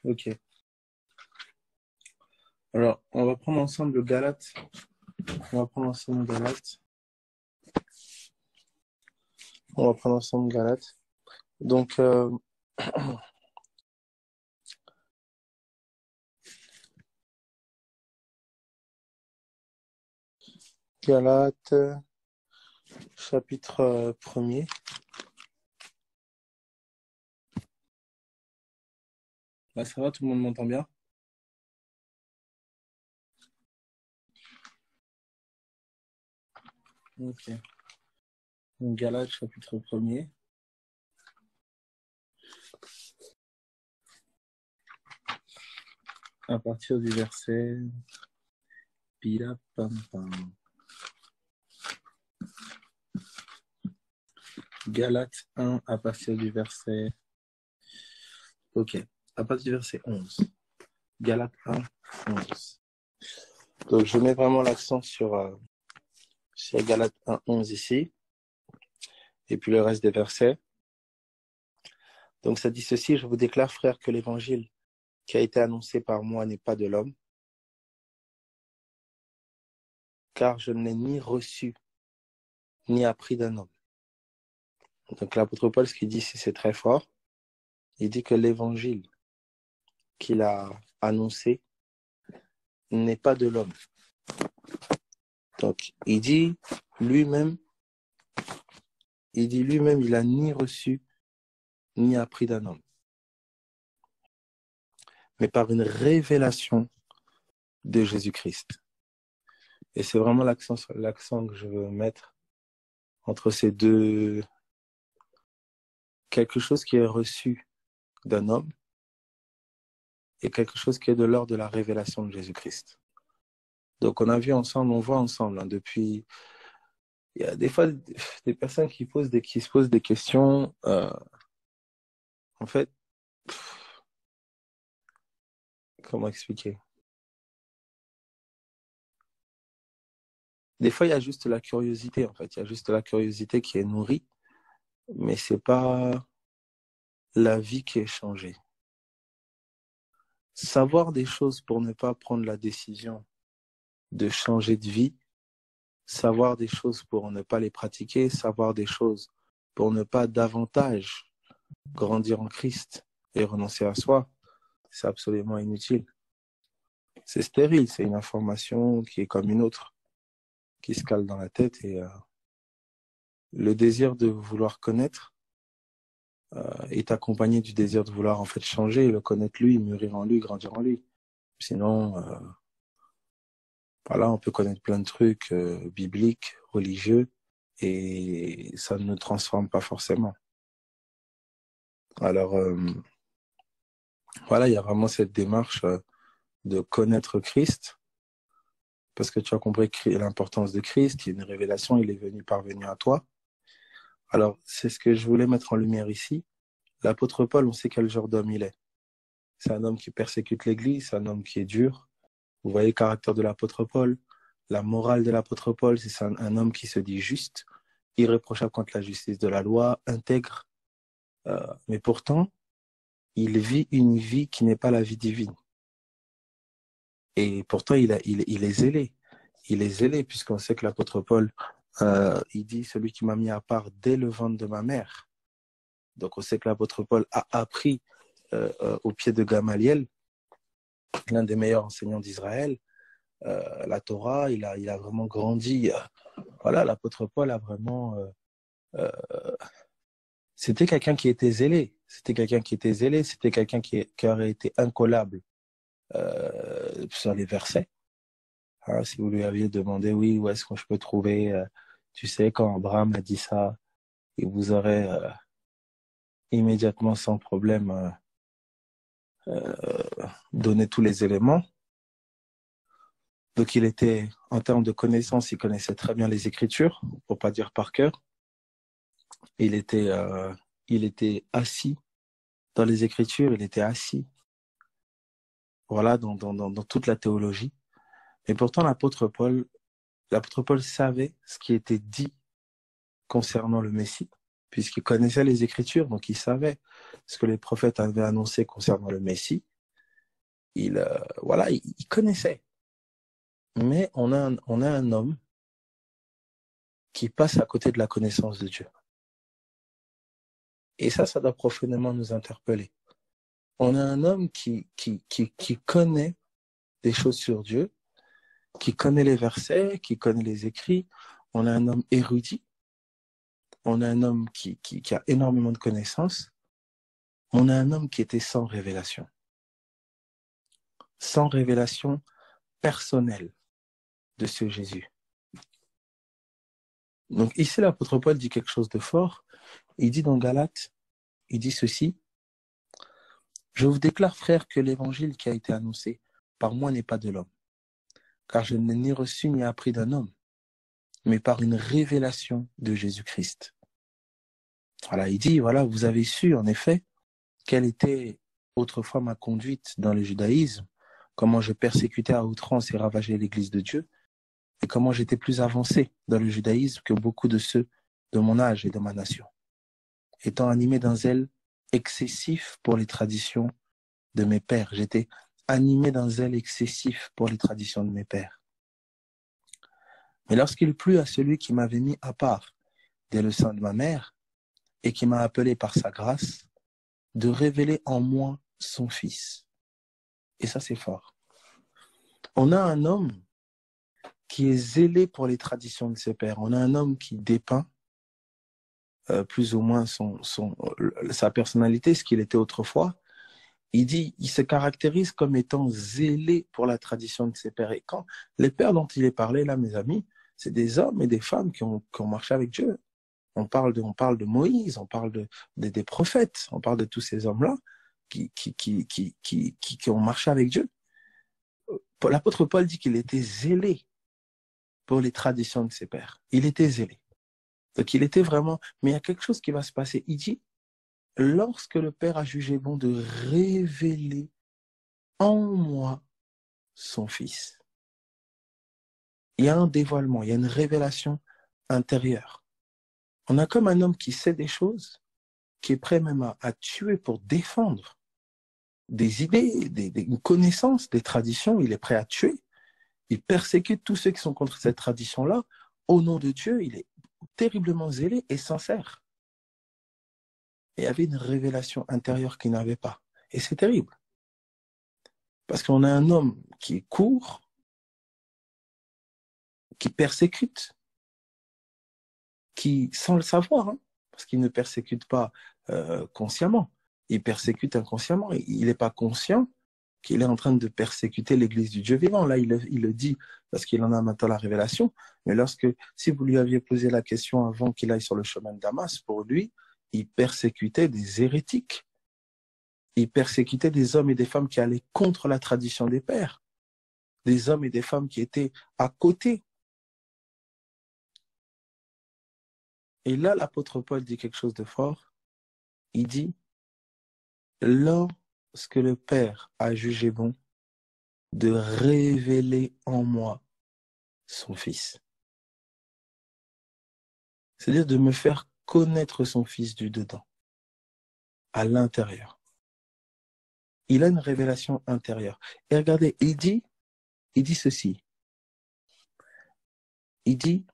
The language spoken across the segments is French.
Ok. Alors, on va prendre ensemble Galates. On va prendre ensemble Galates. On va prendre ensemble Galates. Donc, Galates, chapitre 1er. Là, ça va, tout le monde m'entend bien? Ok. Donc, Galates, chapitre 1er. À partir du verset... Pila pam pam. Galates 1, à partir du verset... Ok. À partir du verset 11. Galates 1, 11. Donc, je mets vraiment l'accent sur Galates 1, 11 ici. Et puis le reste des versets. Donc, ça dit ceci: je vous déclare, frères, que l'évangile qui a été annoncé par moi n'est pas de l'homme, car je ne l'ai ni reçu, ni appris d'un homme. Donc, l'apôtre Paul, ce qu'il dit, c'est très fort. Il dit que l'évangile qu'il a annoncé n'est pas de l'homme. Donc, il dit lui-même, il a ni reçu, ni appris d'un homme, mais par une révélation de Jésus-Christ. Et c'est vraiment l'accent que je veux mettre entre ces deux. Quelque chose qui est reçu d'un homme et quelque chose qui est de l'ordre de la révélation de Jésus-Christ. Donc on a vu ensemble, on voit ensemble, hein, depuis... Il y a des fois des personnes qui se posent des questions. En fait, comment expliquer? Des fois, il y a juste la curiosité, en fait. Il y a juste la curiosité qui est nourrie, mais c'est pas la vie qui est changée. Savoir des choses pour ne pas prendre la décision de changer de vie, savoir des choses pour ne pas les pratiquer, savoir des choses pour ne pas davantage grandir en Christ et renoncer à soi, c'est absolument inutile. C'est stérile, c'est une information qui est comme une autre, qui se cale dans la tête, et le désir de vouloir connaître est accompagné du désir de vouloir en fait changer, le connaître lui, mûrir en lui, grandir en lui. Sinon, voilà, on peut connaître plein de trucs bibliques, religieux, et ça ne nous transforme pas forcément. Alors, voilà, il y a vraiment cette démarche de connaître Christ, parce que tu as compris l'importance de Christ, il y a une révélation, il est parvenu à toi. Alors, c'est ce que je voulais mettre en lumière ici. L'apôtre Paul, on sait quel genre d'homme il est. C'est un homme qui persécute l'Église, c'est un homme qui est dur. Vous voyez le caractère de l'apôtre Paul, la morale de l'apôtre Paul, c'est un homme qui se dit juste, irréprochable contre la justice de la loi, intègre, mais pourtant, il vit une vie qui n'est pas la vie divine. Et pourtant, il est zélé. Il est zélé, puisqu'on sait que l'apôtre Paul, il dit, celui qui m'a mis à part dès le ventre de ma mère. Donc, on sait que l'apôtre Paul a appris au pied de Gamaliel, l'un des meilleurs enseignants d'Israël, la Torah, il a vraiment grandi. Voilà, l'apôtre Paul a vraiment... c'était quelqu'un qui était zélé. C'était quelqu'un qui était zélé. C'était quelqu'un qui aurait été incollable sur les versets. Hein, si vous lui aviez demandé, oui, où est-ce que je peux trouver, tu sais, quand Abraham a dit ça, il vous aurait immédiatement, sans problème, donné tous les éléments. Donc il était, en termes de connaissances, il connaissait très bien les Écritures, pour pas dire par cœur. Il était assis dans les Écritures, il était assis, voilà, dans toute la théologie. Mais pourtant, l'apôtre Paul savait ce qui était dit concernant le Messie, puisqu'il connaissait les Écritures, donc il savait ce que les prophètes avaient annoncé concernant le Messie. Voilà, il connaissait. Mais on a un homme qui passe à côté de la connaissance de Dieu. Et ça doit profondément nous interpeller. On a un homme qui connaît des choses sur Dieu, qui connaît les versets, qui connaît les écrits. On a un homme érudit. On a un homme qui a énormément de connaissances. On a un homme qui était sans révélation personnelle de ce Jésus. Donc ici, l'apôtre Paul dit quelque chose de fort. Il dit dans Galates, il dit ceci: je vous déclare, frères, que l'évangile qui a été annoncé par moi n'est pas de l'homme, car je n'ai ni reçu ni appris d'un homme, mais par une révélation de Jésus-Christ. Voilà, il dit, voilà, vous avez su, en effet, quelle était autrefois ma conduite dans le judaïsme, comment je persécutais à outrance et ravageais l'Église de Dieu, et comment j'étais plus avancé dans le judaïsme que beaucoup de ceux de mon âge et de ma nation, étant animé d'un zèle excessif pour les traditions de mes pères. J'étais animé d'un zèle excessif pour les traditions de mes pères. Mais lorsqu'il plut à celui qui m'avait mis à part dès le sein de ma mère et qui m'a appelé par sa grâce, de révéler en moi son Fils. Et ça, c'est fort. On a un homme qui est zélé pour les traditions de ses pères. On a un homme qui dépeint plus ou moins sa personnalité, ce qu'il était autrefois. Il dit, il se caractérise comme étant zélé pour la tradition de ses pères. Et quand les pères dont il est parlé, là, mes amis, c'est des hommes et des femmes qui ont marché avec Dieu. On parle de Moïse, on parle des prophètes, on parle de tous ces hommes-là qui ont marché avec Dieu. L'apôtre Paul dit qu'il était zélé pour les traditions de ses pères. Il était zélé. Donc il était vraiment... Mais il y a quelque chose qui va se passer. Il dit, lorsque le Père a jugé bon de révéler en moi son Fils. Il y a un dévoilement, il y a une révélation intérieure. On a comme un homme qui sait des choses, qui est prêt même à tuer pour défendre des idées, une connaissance, des traditions, il est prêt à tuer. Il persécute tous ceux qui sont contre cette tradition-là. Au nom de Dieu, il est terriblement zélé et sincère. Et il y avait une révélation intérieure qu'il n'avait pas. Et c'est terrible. Parce qu'on a un homme qui est court, qui persécute, qui, sans le savoir, hein, parce qu'il ne persécute pas consciemment, il persécute inconsciemment. Il n'est pas conscient qu'il est en train de persécuter l'Église du Dieu vivant. Là, il le dit parce qu'il en a maintenant la révélation. Mais si vous lui aviez posé la question avant qu'il aille sur le chemin de Damas, pour lui, il persécutait des hérétiques. Il persécutait des hommes et des femmes qui allaient contre la tradition des pères. Des hommes et des femmes qui étaient à côté. Et là, l'apôtre Paul dit quelque chose de fort. Il dit, lorsque le Père a jugé bon de révéler en moi son Fils. C'est-à-dire de me faire connaître son Fils du dedans, à l'intérieur. Il a une révélation intérieure. Et regardez, il dit ceci. Il dit,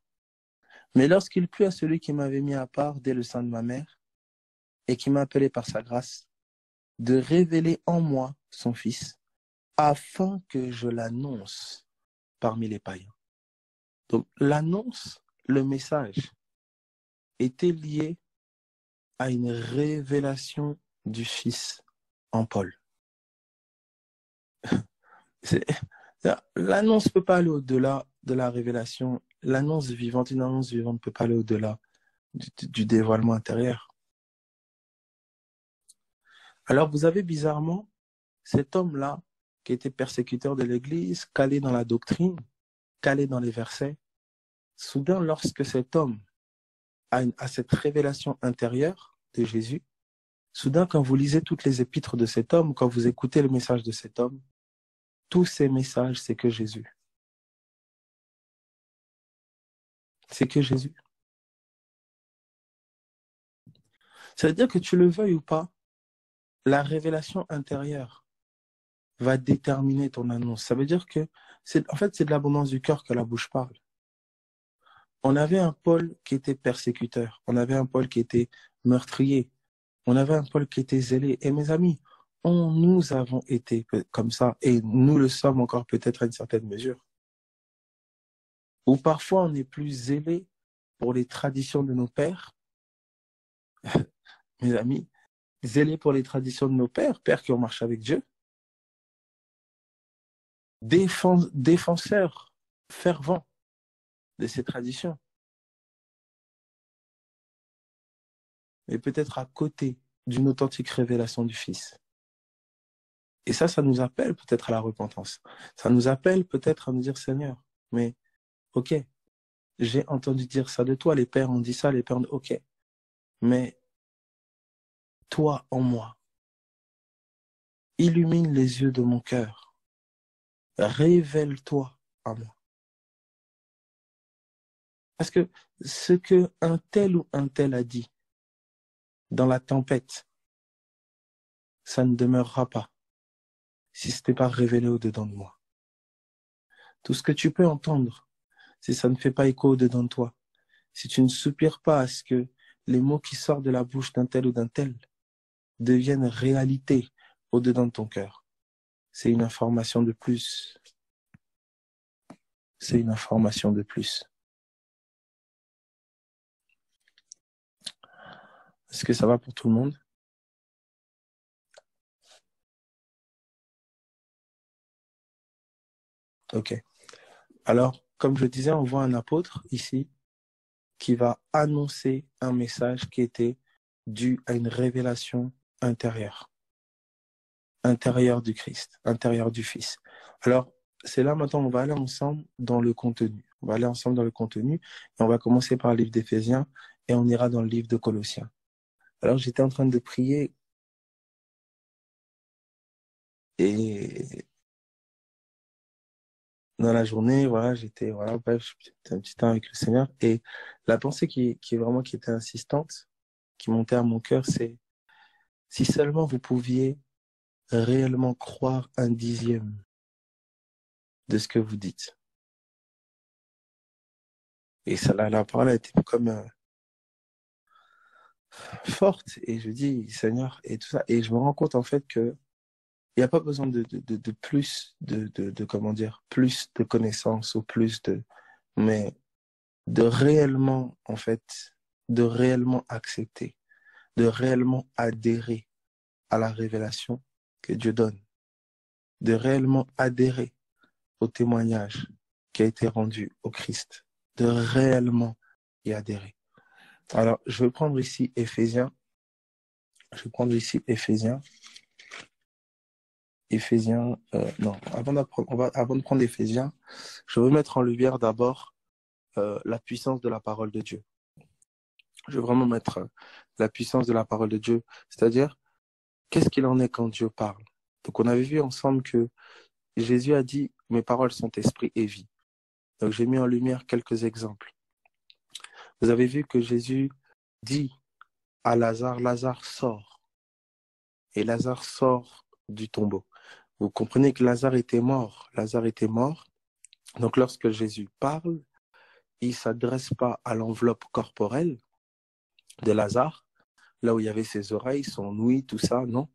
mais lorsqu'il plut à celui qui m'avait mis à part dès le sein de ma mère et qui m'a appelé par sa grâce, de révéler en moi son Fils, afin que je l'annonce parmi les païens. Donc l'annonce, le message, était lié à une révélation du Fils en Paul. L'annonce ne peut pas aller au-delà de la révélation. L'annonce vivante, une annonce vivante ne peut pas aller au-delà du dévoilement intérieur. Alors vous avez bizarrement cet homme-là qui était persécuteur de l'Église, calé dans la doctrine, calé dans les versets. Soudain, lorsque cet homme a cette révélation intérieure de Jésus, soudain, quand vous lisez toutes les épîtres de cet homme, quand vous écoutez le message de cet homme, tous ces messages, c'est que Jésus. C'est que Jésus. Ça veut dire que tu le veuilles ou pas, la révélation intérieure va déterminer ton annonce. Ça veut dire que, en fait, c'est de l'abondance du cœur que la bouche parle. On avait un Paul qui était persécuteur. On avait un Paul qui était meurtrier. On avait un Paul qui était zélé. Et mes amis, nous avons été comme ça. Et nous le sommes encore peut-être à une certaine mesure. Ou parfois, on est plus zélé pour les traditions de nos pères. Mes amis, zélé pour les traditions de nos pères, pères qui ont marché avec Dieu. Défenseurs fervents de ces traditions. Mais peut-être à côté d'une authentique révélation du Fils. Et ça nous appelle peut-être à la repentance. Ça nous appelle peut-être à nous dire, Seigneur, mais ok, j'ai entendu dire ça de toi, les pères ont dit ça, les pères ont dit, ok, mais toi en moi, illumine les yeux de mon cœur, révèle-toi à moi. Parce que ce que un tel ou un tel a dit dans la tempête, ça ne demeurera pas si ce n'est pas révélé au-dedans de moi. Tout ce que tu peux entendre, si ça ne fait pas écho au-dedans de toi, si tu ne soupires pas à ce que les mots qui sortent de la bouche d'un tel ou d'un tel deviennent réalité au-dedans de ton cœur, c'est une information de plus. C'est une information de plus. Est-ce que ça va pour tout le monde? Ok. Alors, comme je disais, on voit un apôtre ici qui va annoncer un message qui était dû à une révélation intérieure. Intérieure du Christ, intérieure du Fils. Alors, c'est là maintenant, on va aller ensemble dans le contenu. On va aller ensemble dans le contenu et on va commencer par le livre d'Éphésiens et on ira dans le livre de Colossiens. Alors, j'étais en train de prier et dans la journée, voilà, bref, j'étais un petit temps avec le Seigneur et la pensée qui était insistante, qui montait à mon cœur, c'est si seulement vous pouviez réellement croire un dixième de ce que vous dites. Et ça, la parole a été comme forte et je dis Seigneur et tout ça et je me rends compte en fait que il n'y a pas besoin de plus comment dire, plus de connaissances ou plus de, mais de réellement en fait, de réellement accepter, de réellement adhérer à la révélation que Dieu donne, de réellement adhérer au témoignage qui a été rendu au Christ, de réellement y adhérer. Alors, je vais prendre ici Éphésiens. Je vais prendre ici Éphésiens. Non, avant de prendre Éphésiens, je veux mettre en lumière d'abord la puissance de la parole de Dieu. Je veux vraiment mettre la puissance de la parole de Dieu, c'est-à-dire, qu'est-ce qu'il en est quand Dieu parle? Donc, on avait vu ensemble que Jésus a dit, mes paroles sont esprit et vie. Donc, j'ai mis en lumière quelques exemples. Vous avez vu que Jésus dit à Lazare, Lazare sort. Et Lazare sort du tombeau. Vous comprenez que Lazare était mort. Lazare était mort. Donc, lorsque Jésus parle, il ne s'adresse pas à l'enveloppe corporelle de Lazare, là où il y avait ses oreilles, son ouïe, tout ça, non.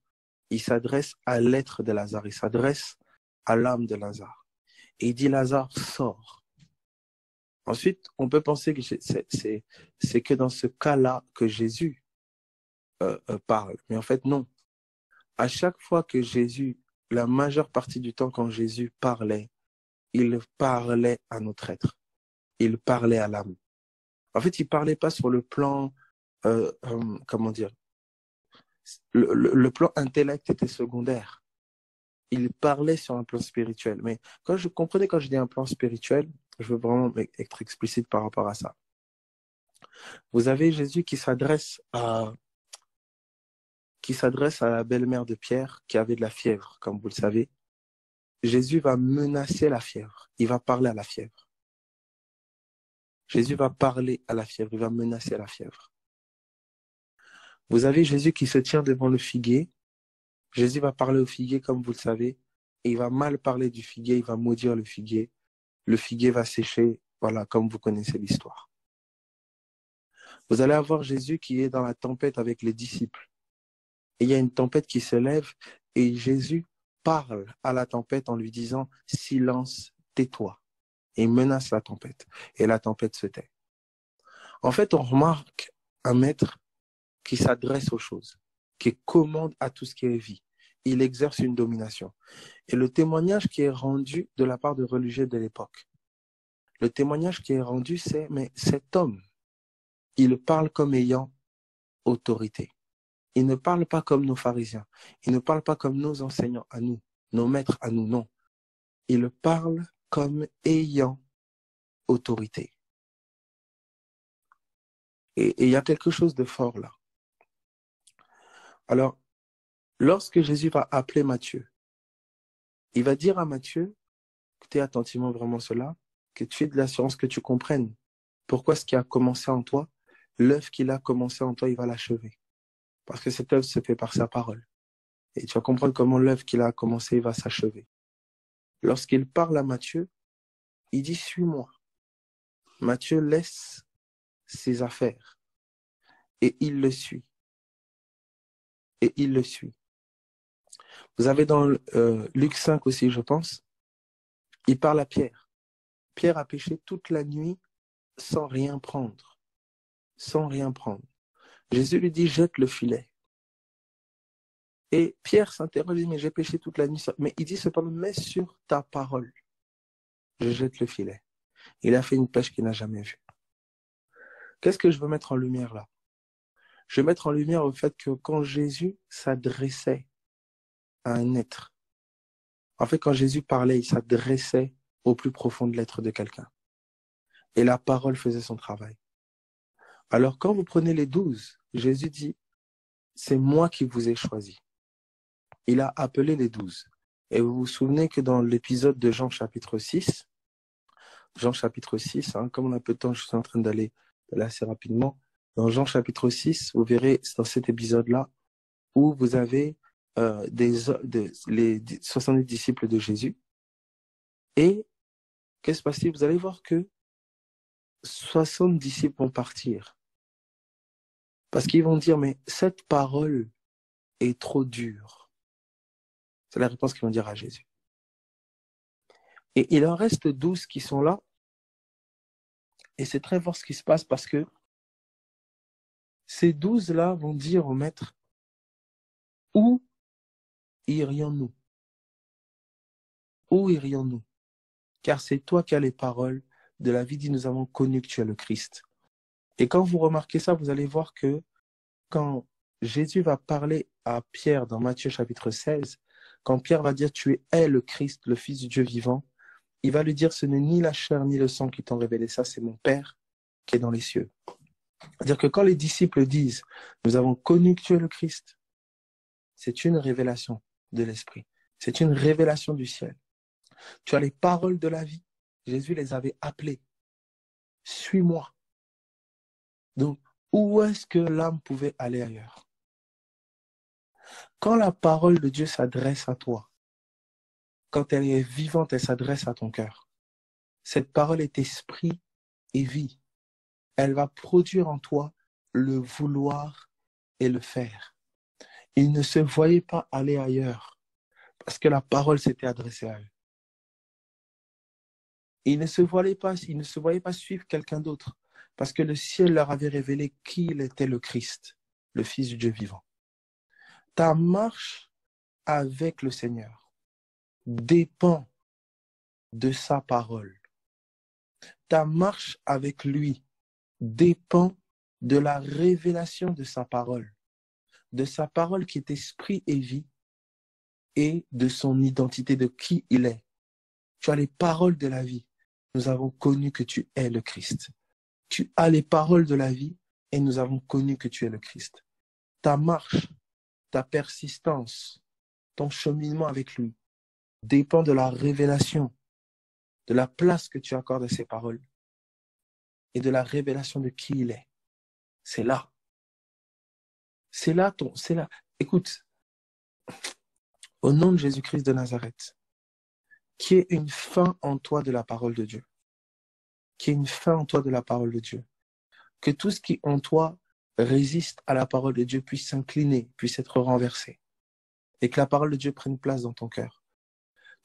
Il s'adresse à l'être de Lazare. Il s'adresse à l'âme de Lazare. Et il dit, Lazare sort. Ensuite, on peut penser que c'est que dans ce cas-là que Jésus parle. Mais en fait, non. À chaque fois que Jésus, la majeure partie du temps quand Jésus parlait, il parlait à notre être. Il parlait à l'âme. En fait, il parlait pas sur le plan, comment dire, le plan intellect était secondaire. Il parlait sur un plan spirituel. Mais quand je dis un plan spirituel, je veux vraiment être explicite par rapport à ça. Vous avez Jésus qui s'adresse à la belle-mère de Pierre qui avait de la fièvre, comme vous le savez. Jésus va menacer la fièvre. Il va parler à la fièvre. Jésus va parler à la fièvre. Il va menacer la fièvre. Vous avez Jésus qui se tient devant le figuier. Jésus va parler au figuier, comme vous le savez. et il va mal parler du figuier, il va maudire le figuier va sécher, voilà, comme vous connaissez l'histoire. Vous allez avoir Jésus qui est dans la tempête avec les disciples. Et il y a une tempête qui se lève et Jésus parle à la tempête en lui disant « Silence, tais-toi » et il menace la tempête. Et la tempête se tait. En fait, on remarque un maître qui s'adresse aux choses, qui commande à tout ce qui est vie. Il exerce une domination. Et le témoignage qui est rendu de la part de religieux de l'époque, le témoignage qui est rendu, c'est « Mais cet homme, il parle comme ayant autorité. Il ne parle pas comme nos pharisiens. Il ne parle pas comme nos enseignants à nous, nos maîtres à nous, non. Il parle comme ayant autorité. » Et il y a quelque chose de fort là. Alors, lorsque Jésus va appeler Matthieu, il va dire à Matthieu, écoutez attentivement vraiment cela, que tu aies de l'assurance, que tu comprennes pourquoi ce qui a commencé en toi, l'œuvre qu'il a commencé en toi, il va l'achever. Parce que cette œuvre se fait par sa parole. Et tu vas comprendre comment l'œuvre qu'il a commencé va s'achever. Lorsqu'il parle à Matthieu, il dit « Suis-moi ». Matthieu laisse ses affaires et il le suit. Et il le suit. Vous avez dans Luc 5 aussi, je pense, il parle à Pierre. Pierre a pêché toute la nuit sans rien prendre. Sans rien prendre. Jésus lui dit « Jette le filet ». Et Pierre s'interroge, il dit « Mais j'ai pêché toute la nuit. » Mais il dit cependant « Mets sur ta parole, je jette le filet ». Il a fait une pêche qu'il n'a jamais vue. Qu'est-ce que je veux mettre en lumière là? Je veux mettre en lumière le fait que quand Jésus s'adressait à un être, en fait, quand Jésus parlait, il s'adressait au plus profond de l'être de quelqu'un. Et la parole faisait son travail. Alors, quand vous prenez les 12, Jésus dit, c'est moi qui vous ai choisi. Il a appelé les 12. Et vous vous souvenez que dans l'épisode de Jean chapitre 6, comme on a peu de temps, je suis en train d'aller assez rapidement. Dans Jean chapitre 6, vous verrez, c'est dans cet épisode-là, où vous avez les 70 disciples de Jésus. Et qu'est-ce qui se passe? Vous allez voir que 60 disciples vont partir. Parce qu'ils vont dire, mais cette parole est trop dure. C'est la réponse qu'ils vont dire à Jésus. Et il en reste 12 qui sont là. Et c'est très fort ce qui se passe parce que ces 12-là vont dire au maître, où irions-nous? Où irions-nous? Car c'est toi qui as les paroles de la vie, dit nous avons connu que tu es le Christ. Et quand vous remarquez ça, vous allez voir que quand Jésus va parler à Pierre dans Matthieu chapitre 16, quand Pierre va dire tu es le Christ, le Fils du Dieu vivant, il va lui dire ce n'est ni la chair ni le sang qui t'ont révélé ça, c'est mon Père qui est dans les cieux. C'est-à-dire que quand les disciples disent nous avons connu que tu es le Christ, c'est une révélation de l'Esprit. C'est une révélation du ciel. Tu as les paroles de la vie. Jésus les avait appelées. Suis-moi. Donc, où est-ce que l'âme pouvait aller ailleurs? Quand la parole de Dieu s'adresse à toi, quand elle est vivante, elle s'adresse à ton cœur. Cette parole est esprit et vie. Elle va produire en toi le vouloir et le faire. Ils ne se voyaient pas aller ailleurs parce que la parole s'était adressée à eux. Ils ne se voyaient pas suivre quelqu'un d'autre parce que le ciel leur avait révélé qu'il était le Christ, le Fils du Dieu vivant. Ta marche avec le Seigneur dépend de sa parole. Ta marche avec lui dépend de la révélation de sa parole qui est esprit et vie, et de son identité, de qui il est. Tu as les paroles de la vie. Nous avons connu que tu es le Christ. Tu as les paroles de la vie et nous avons connu que tu es le Christ. Ta marche, ta persistance, ton cheminement avec lui dépend de la révélation, de la place que tu accordes à ses paroles et de la révélation de qui il est. C'est là. C'est là. Écoute, au nom de Jésus-Christ de Nazareth, qu'il y ait une faim en toi de la parole de Dieu. Qu'il y ait une faim en toi de la parole de Dieu. Que tout ce qui en toi résiste à la parole de Dieu puisse s'incliner, puisse être renversé. Et que la parole de Dieu prenne place dans ton cœur.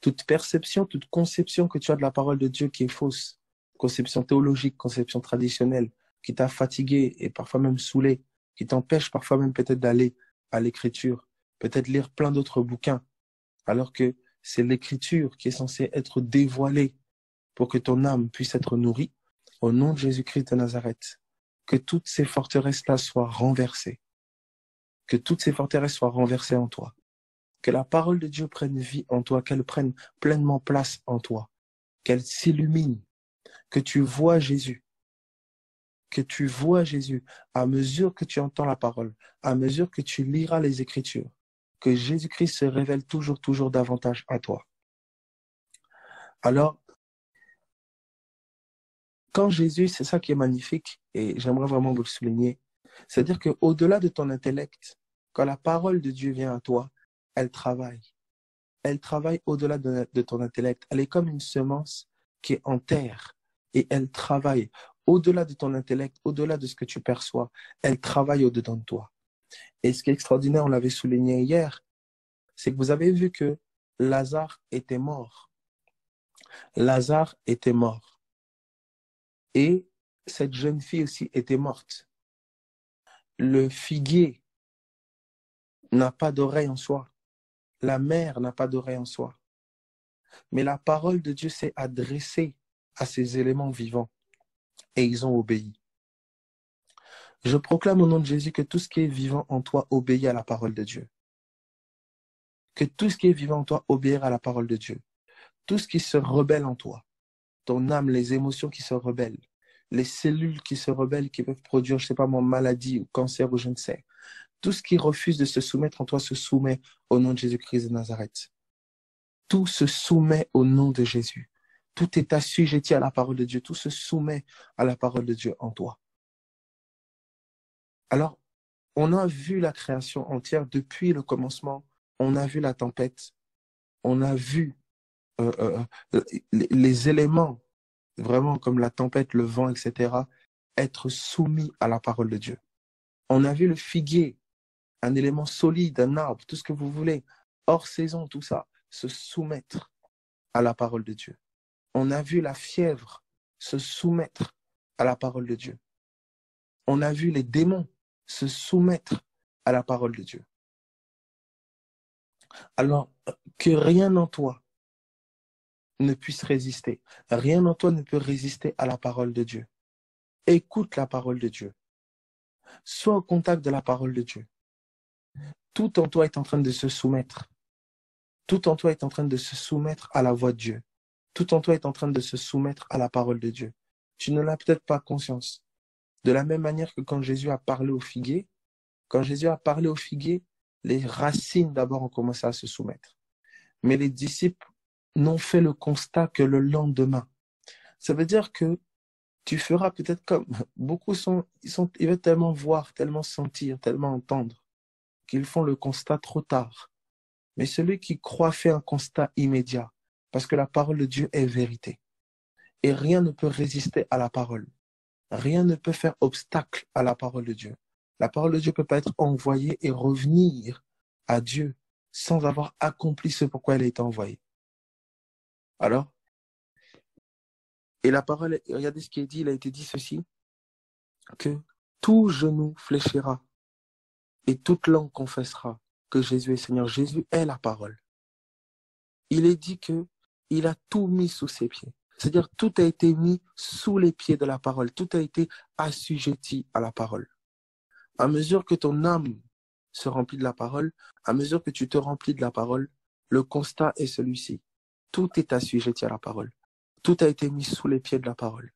Toute perception, toute conception que tu as de la parole de Dieu qui est fausse, conception théologique, conception traditionnelle, qui t'a fatigué et parfois même saoulé, qui t'empêche parfois même peut-être d'aller à l'écriture, peut-être lire plein d'autres bouquins, alors que c'est l'écriture qui est censée être dévoilée pour que ton âme puisse être nourrie, au nom de Jésus-Christ de Nazareth, que toutes ces forteresses-là soient renversées, que toutes ces forteresses soient renversées en toi, que la parole de Dieu prenne vie en toi, qu'elle prenne pleinement place en toi, qu'elle s'illumine, que tu vois Jésus, à mesure que tu entends la parole, à mesure que tu liras les Écritures, que Jésus-Christ se révèle toujours davantage à toi. Alors, quand Jésus, c'est ça qui est magnifique, et j'aimerais vraiment vous le souligner, c'est-à-dire qu'au-delà de ton intellect, quand la parole de Dieu vient à toi, elle travaille. Elle travaille au-delà de ton intellect. Elle est comme une semence qui est en terre, et elle travaille au-delà de ton intellect, au-delà de ce que tu perçois. Elle travaille au-dedans de toi. Et ce qui est extraordinaire, on l'avait souligné hier, c'est que vous avez vu que Lazare était mort. Lazare était mort. Et cette jeune fille aussi était morte. Le figuier n'a pas d'oreille en soi. La mer n'a pas d'oreille en soi. Mais la parole de Dieu s'est adressée à ces éléments vivants et ils ont obéi. Je proclame au nom de Jésus que tout ce qui est vivant en toi obéit à la parole de Dieu. Que tout ce qui est vivant en toi obéit à la parole de Dieu. Tout ce qui se rebelle en toi, ton âme, les émotions qui se rebellent, les cellules qui se rebellent, qui peuvent produire, je ne sais pas moi, maladie ou cancer ou je ne sais. Tout ce qui refuse de se soumettre en toi se soumet au nom de Jésus-Christ de Nazareth. Tout se soumet au nom de Jésus. Tout est assujetti à la parole de Dieu. Tout se soumet à la parole de Dieu en toi. Alors, on a vu la création entière depuis le commencement. On a vu la tempête. On a vu les éléments, vraiment comme la tempête, le vent, etc., être soumis à la parole de Dieu. On a vu le figuier, un élément solide, un arbre, tout ce que vous voulez, hors saison, tout ça, se soumettre à la parole de Dieu. On a vu la fièvre se soumettre à la parole de Dieu. On a vu les démons se soumettre à la parole de Dieu. Alors, que rien en toi ne puisse résister. Rien en toi ne peut résister à la parole de Dieu. Écoute la parole de Dieu. Sois au contact de la parole de Dieu. Tout en toi est en train de se soumettre. Tout en toi est en train de se soumettre à la voix de Dieu. Tout en toi est en train de se soumettre à la parole de Dieu. Tu ne l'as peut-être pas conscience. De la même manière que quand Jésus a parlé au figuier, les racines d'abord ont commencé à se soumettre. Mais les disciples n'ont fait le constat que le lendemain. Ça veut dire que tu feras peut-être comme beaucoup ils veulent tellement voir, tellement sentir, tellement entendre, qu'ils font le constat trop tard. Mais celui qui croit fait un constat immédiat, parce que la parole de Dieu est vérité. Et rien ne peut résister à la parole. Rien ne peut faire obstacle à la parole de Dieu. La parole de Dieu ne peut pas être envoyée et revenir à Dieu sans avoir accompli ce pourquoi elle a été envoyée. Alors, et la parole, regardez ce qui est dit, il a été dit ceci, que tout genou fléchira et toute langue confessera que Jésus est Seigneur. Jésus est la parole. Il est dit que il a tout mis sous ses pieds. C'est-à-dire tout a été mis sous les pieds de la parole. Tout a été assujetti à la parole. À mesure que ton âme se remplit de la parole, à mesure que tu te remplis de la parole, le constat est celui-ci. Tout est assujetti à la parole. Tout a été mis sous les pieds de la parole.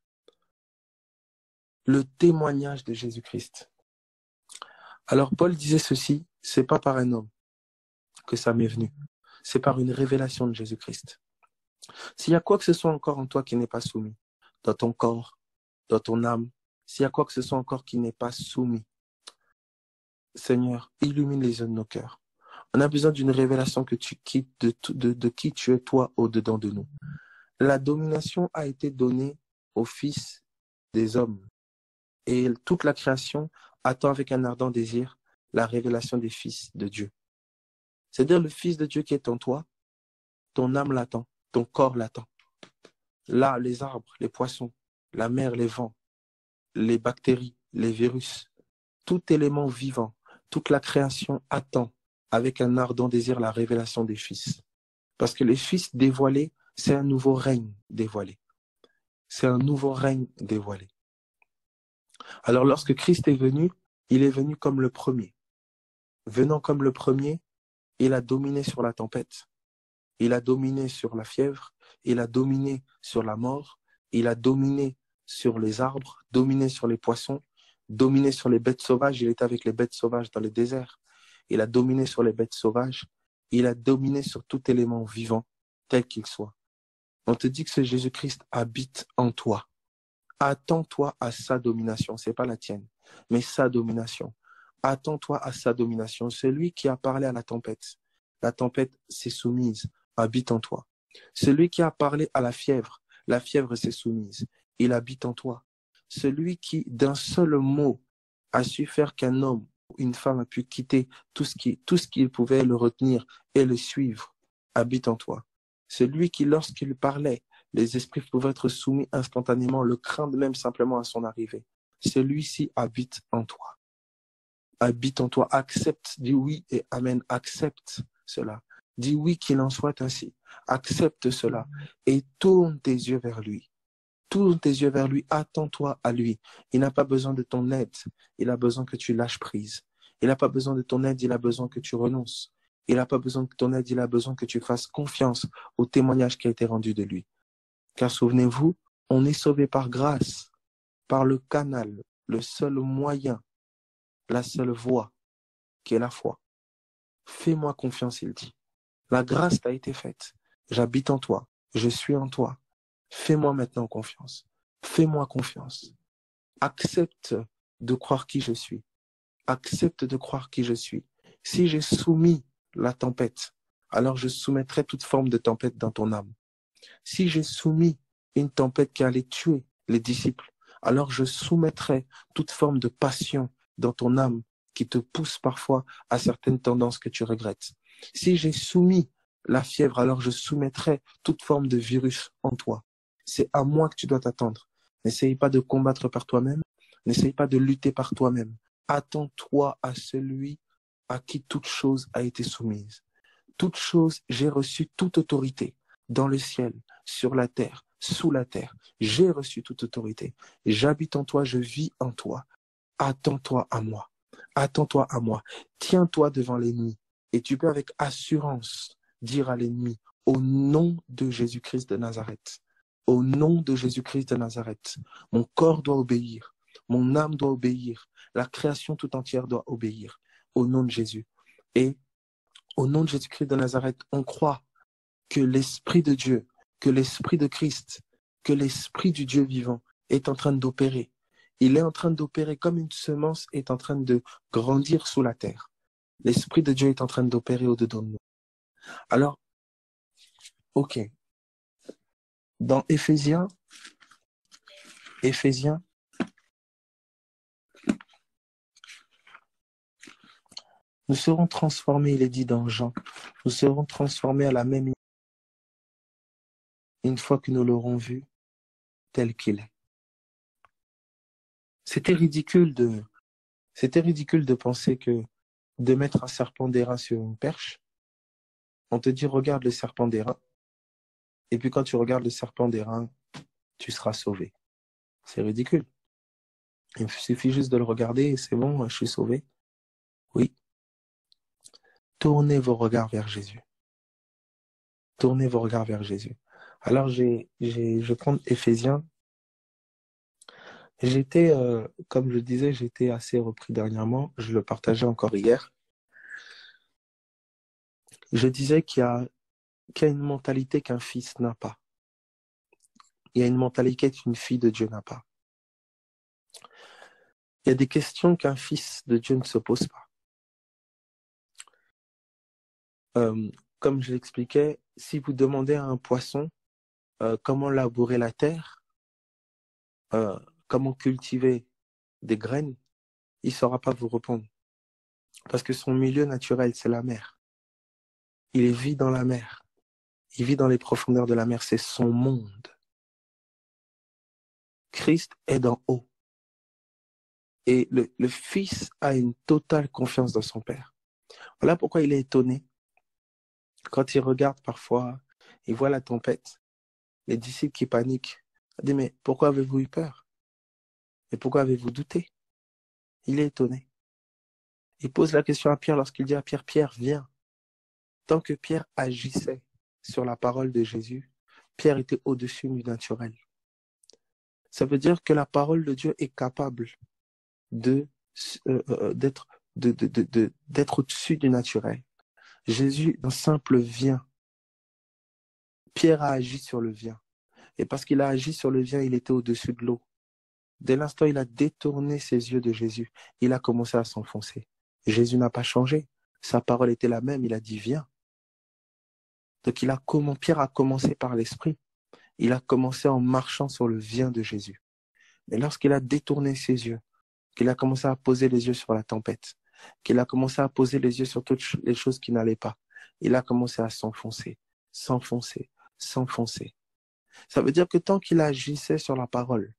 Le témoignage de Jésus-Christ. Alors Paul disait ceci, c'est pas par un homme que ça m'est venu, c'est par une révélation de Jésus-Christ. S'il y a quoi que ce soit encore en toi qui n'est pas soumis, dans ton corps, dans ton âme, s'il y a quoi que ce soit encore qui n'est pas soumis, Seigneur, illumine les yeux de nos cœurs. On a besoin d'une révélation que tu quittes de qui tu es toi au-dedans de nous. La domination a été donnée au Fils des hommes. Et toute la création attend avec un ardent désir la révélation des fils de Dieu. C'est-à-dire le Fils de Dieu qui est en toi, ton âme l'attend, ton corps l'attend. Là, les arbres, les poissons, la mer, les vents, les bactéries, les virus, tout élément vivant, toute la création attend avec un ardent désir la révélation des fils. Parce que les fils dévoilés, c'est un nouveau règne dévoilé. C'est un nouveau règne dévoilé. Alors lorsque Christ est venu, il est venu comme le premier. Venant comme le premier, il a dominé sur la tempête, il a dominé sur la fièvre, il a dominé sur la mort, il a dominé sur les arbres, dominé sur les poissons, dominé sur les bêtes sauvages. Il était avec les bêtes sauvages dans le désert. Il a dominé sur les bêtes sauvages. Il a dominé sur tout élément vivant, tel qu'il soit. On te dit que ce Jésus-Christ habite en toi. Attends-toi à sa domination. C'est pas la tienne, mais sa domination. Attends-toi à sa domination. Celui qui a parlé à la tempête s'est soumise, habite en toi. Celui qui a parlé à la fièvre s'est soumise, il habite en toi. Celui qui, d'un seul mot, a su faire qu'un homme ou une femme a pu quitter tout ce qui pouvait le retenir et le suivre, habite en toi. Celui qui, lorsqu'il parlait, les esprits pouvaient être soumis instantanément, le craindre même simplement à son arrivée. Celui-ci habite en toi. Habite en toi, accepte, dis oui et amen, accepte cela. Dis oui qu'il en soit ainsi. Accepte cela et tourne tes yeux vers lui. Tourne tes yeux vers lui, attends-toi à lui. Il n'a pas besoin de ton aide, il a besoin que tu lâches prise. Il n'a pas besoin de ton aide, il a besoin que tu renonces. Il n'a pas besoin de ton aide, il a besoin que tu fasses confiance au témoignage qui a été rendu de lui. Car souvenez-vous, on est sauvé par grâce, par le canal, le seul moyen, la seule voie, qui est la foi. Fais-moi confiance, il dit. La grâce t'a été faite. J'habite en toi. Je suis en toi. Fais-moi maintenant confiance. Fais-moi confiance. Accepte de croire qui je suis. Accepte de croire qui je suis. Si j'ai soumis la tempête, alors je soumettrai toute forme de tempête dans ton âme. Si j'ai soumis une tempête qui allait tuer les disciples, alors je soumettrai toute forme de passion dans ton âme qui te pousse parfois à certaines tendances que tu regrettes. Si j'ai soumis la fièvre, alors je soumettrai toute forme de virus en toi. C'est à moi que tu dois t'attendre. N'essaye pas de combattre par toi-même. N'essaye pas de lutter par toi-même. Attends-toi à celui à qui toute chose a été soumise. Toute chose, j'ai reçu toute autorité dans le ciel, sur la terre, sous la terre. J'ai reçu toute autorité. J'habite en toi, je vis en toi. Attends-toi à moi. Attends-toi à moi. Tiens-toi devant l'ennemi. Et tu peux avec assurance dire à l'ennemi, au nom de Jésus-Christ de Nazareth, au nom de Jésus-Christ de Nazareth, mon corps doit obéir, mon âme doit obéir, la création tout entière doit obéir, au nom de Jésus. Et au nom de Jésus-Christ de Nazareth, on croit que l'Esprit de Dieu, que l'Esprit de Christ, que l'Esprit du Dieu vivant est en train d'opérer. Il est en train d'opérer comme une semence est en train de grandir sous la terre. L'Esprit de Dieu est en train d'opérer au-dedans de nous. Alors, ok. Dans Éphésiens, nous serons transformés, il est dit dans Jean, nous serons transformés à la même image une fois que nous l'aurons vu tel qu'il est. C'était ridicule de penser que de mettre un serpent d'airain sur une perche, on te dit regarde le serpent d'airain, et puis quand tu regardes le serpent d'airain, tu seras sauvé. C'est ridicule. Il suffit juste de le regarder et c'est bon, je suis sauvé. Oui. Tournez vos regards vers Jésus. Tournez vos regards vers Jésus. Alors je prends Éphésiens. J'étais, comme je disais, j'étais assez repris dernièrement. Je le partageais encore hier. Je disais qu'il y a une mentalité qu'un fils n'a pas. Il y a une mentalité qu'une fille de Dieu n'a pas. Il y a des questions qu'un fils de Dieu ne se pose pas. Euh, Comme je l'expliquais, si vous demandez à un poisson comment labourer la terre, euh, comment cultiver des graines, il ne saura pas vous répondre. Parce que son milieu naturel, c'est la mer. Il vit dans la mer. Il vit dans les profondeurs de la mer. C'est son monde. Christ est d'en haut. Et le Fils a une totale confiance dans son Père. Voilà pourquoi il est étonné. Quand il regarde parfois, il voit la tempête, les disciples qui paniquent. Il dit, mais pourquoi avez-vous eu peur? Et pourquoi avez-vous douté? Il est étonné. Il pose la question à Pierre lorsqu'il dit à Pierre, Pierre, viens. Tant que Pierre agissait sur la parole de Jésus, Pierre était au-dessus du naturel. Ça veut dire que la parole de Dieu est capable de, d'être d'être au-dessus du naturel. Jésus, un simple vient. Pierre a agi sur le vient. Et parce qu'il a agi sur le vient, il était au-dessus de l'eau. Dès l'instant, il a détourné ses yeux de Jésus. Il a commencé à s'enfoncer. Jésus n'a pas changé. Sa parole était la même. Il a dit, viens. Donc, Pierre a commencé par l'esprit. Il a commencé en marchant sur le vient de Jésus. Mais lorsqu'il a détourné ses yeux, qu'il a commencé à poser les yeux sur la tempête, qu'il a commencé à poser les yeux sur toutes les choses qui n'allaient pas, il a commencé à s'enfoncer, s'enfoncer, s'enfoncer. Ça veut dire que tant qu'il agissait sur la parole,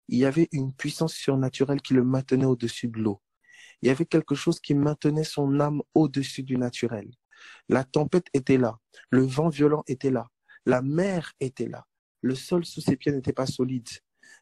il y avait une puissance surnaturelle qui le maintenait au-dessus de l'eau. Il y avait quelque chose qui maintenait son âme au-dessus du naturel. La tempête était là, le vent violent était là, la mer était là, le sol sous ses pieds n'était pas solide,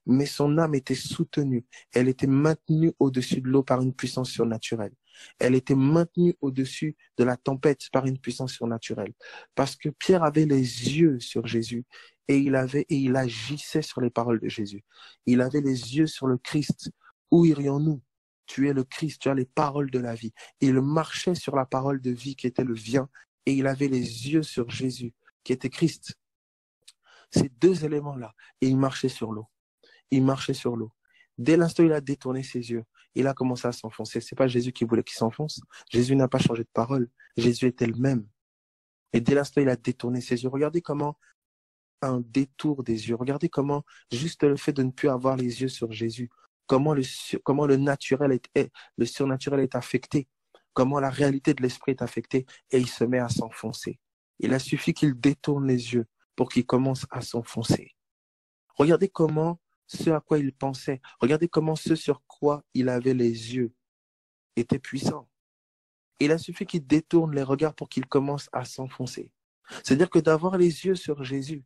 mais son âme était soutenue, elle était maintenue au-dessus de l'eau par une puissance surnaturelle. Elle était maintenue au-dessus de la tempête par une puissance surnaturelle. Parce que Pierre avait les yeux sur Jésus et il agissait sur les paroles de Jésus. Il avait les yeux sur le Christ. Où irions-nous? Tu es le Christ, tu as les paroles de la vie. Il marchait sur la parole de vie qui était le vient et il avait les yeux sur Jésus qui était Christ. Ces deux éléments-là, et il marchait sur l'eau. Il marchait sur l'eau. Dès l'instant où il a détourné ses yeux, il a commencé à s'enfoncer. C'est pas Jésus qui voulait qu'il s'enfonce. Jésus n'a pas changé de parole. Jésus était le même. Et dès l'instant où il a détourné ses yeux, regardez comment un détour des yeux. Regardez comment juste le fait de ne plus avoir les yeux sur Jésus, comment le naturel le surnaturel est affecté, comment la réalité de l'esprit est affectée et il se met à s'enfoncer. Il a suffi qu'il détourne les yeux pour qu'il commence à s'enfoncer. Regardez comment ce à quoi il pensait, regardez comment ce sur quoi il avait les yeux était puissant. Il a suffi qu'il détourne les regards pour qu'il commence à s'enfoncer. C'est-à-dire que d'avoir les yeux sur Jésus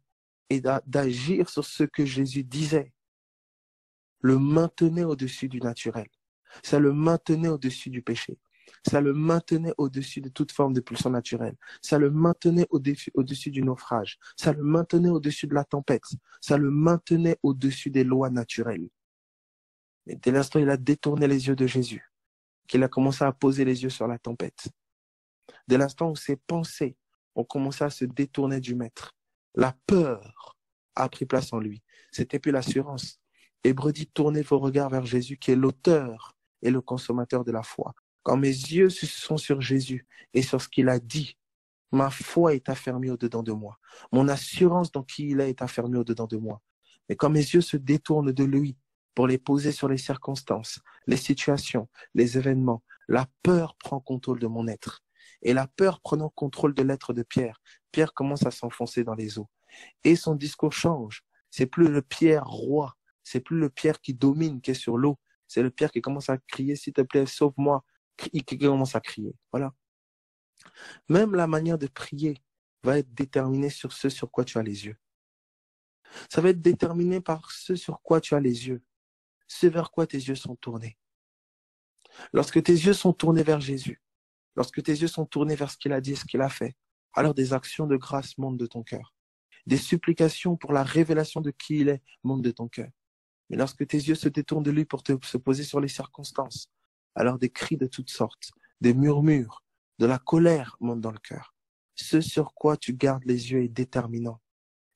et d'agir sur ce que Jésus disait, le maintenait au-dessus du naturel. Ça le maintenait au-dessus du péché. Ça le maintenait au-dessus de toute forme de pulsion naturelle. Ça le maintenait au-dessus du naufrage. Ça le maintenait au-dessus de la tempête. Ça le maintenait au-dessus des lois naturelles. Et dès l'instant où il a détourné les yeux de Jésus, qu'il a commencé à poser les yeux sur la tempête, dès l'instant où ses pensées ont commencé à se détourner du Maître, la peur a pris place en lui. C'était plus l'assurance. Hébreux dit, tournez vos regards vers Jésus, qui est l'auteur et le consommateur de la foi. Quand mes yeux sont sur Jésus et sur ce qu'il a dit, ma foi est affermie au-dedans de moi. Mon assurance dans qui il est affermie au-dedans de moi. Mais quand mes yeux se détournent de lui pour les poser sur les circonstances, les situations, les événements, la peur prend contrôle de mon être. Et la peur prenant contrôle de l'être de Pierre, Pierre commence à s'enfoncer dans les eaux. Et son discours change. C'est plus le Pierre roi, c'est plus le Pierre qui domine, qui est sur l'eau. C'est le Pierre qui commence à crier, s'il te plaît, sauve-moi, qui commence à crier. Voilà. Même la manière de prier va être déterminée sur ce sur quoi tu as les yeux. Ça va être déterminé par ce sur quoi tu as les yeux, ce vers quoi tes yeux sont tournés. Lorsque tes yeux sont tournés vers Jésus, lorsque tes yeux sont tournés vers ce qu'il a dit, ce qu'il a fait, alors des actions de grâce montent de ton cœur. Des supplications pour la révélation de qui il est montent de ton cœur. Mais lorsque tes yeux se détournent de lui pour se poser sur les circonstances, alors des cris de toutes sortes, des murmures, de la colère montent dans le cœur. Ce sur quoi tu gardes les yeux est déterminant.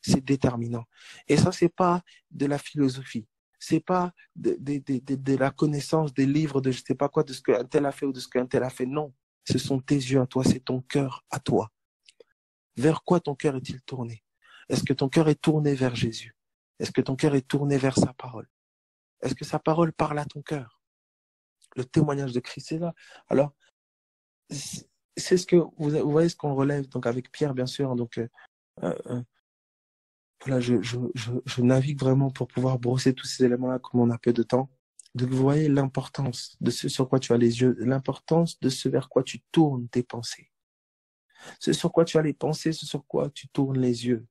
C'est déterminant. Et ça, c'est pas de la philosophie. C'est pas de la connaissance des livres de je sais pas quoi, de ce qu'un tel a fait ou de ce qu'un tel a fait. Non. Ce sont tes yeux à toi, c'est ton cœur à toi. Vers quoi ton cœur est-il tourné? Est-ce que ton cœur est tourné vers Jésus? Est-ce que ton cœur est tourné vers sa parole? Est-ce que sa parole parle à ton cœur? Le témoignage de Christ est là. Alors, c'est ce que vous voyez ce qu'on relève donc avec Pierre, bien sûr. Donc, voilà, je navigue vraiment pour pouvoir brosser tous ces éléments-là comme on a peu de temps. Donc, vous voyez l'importance de ce sur quoi tu as les yeux, l'importance de ce vers quoi tu tournes tes pensées. Ce sur quoi tu as les pensées, ce sur quoi tu tournes les yeux,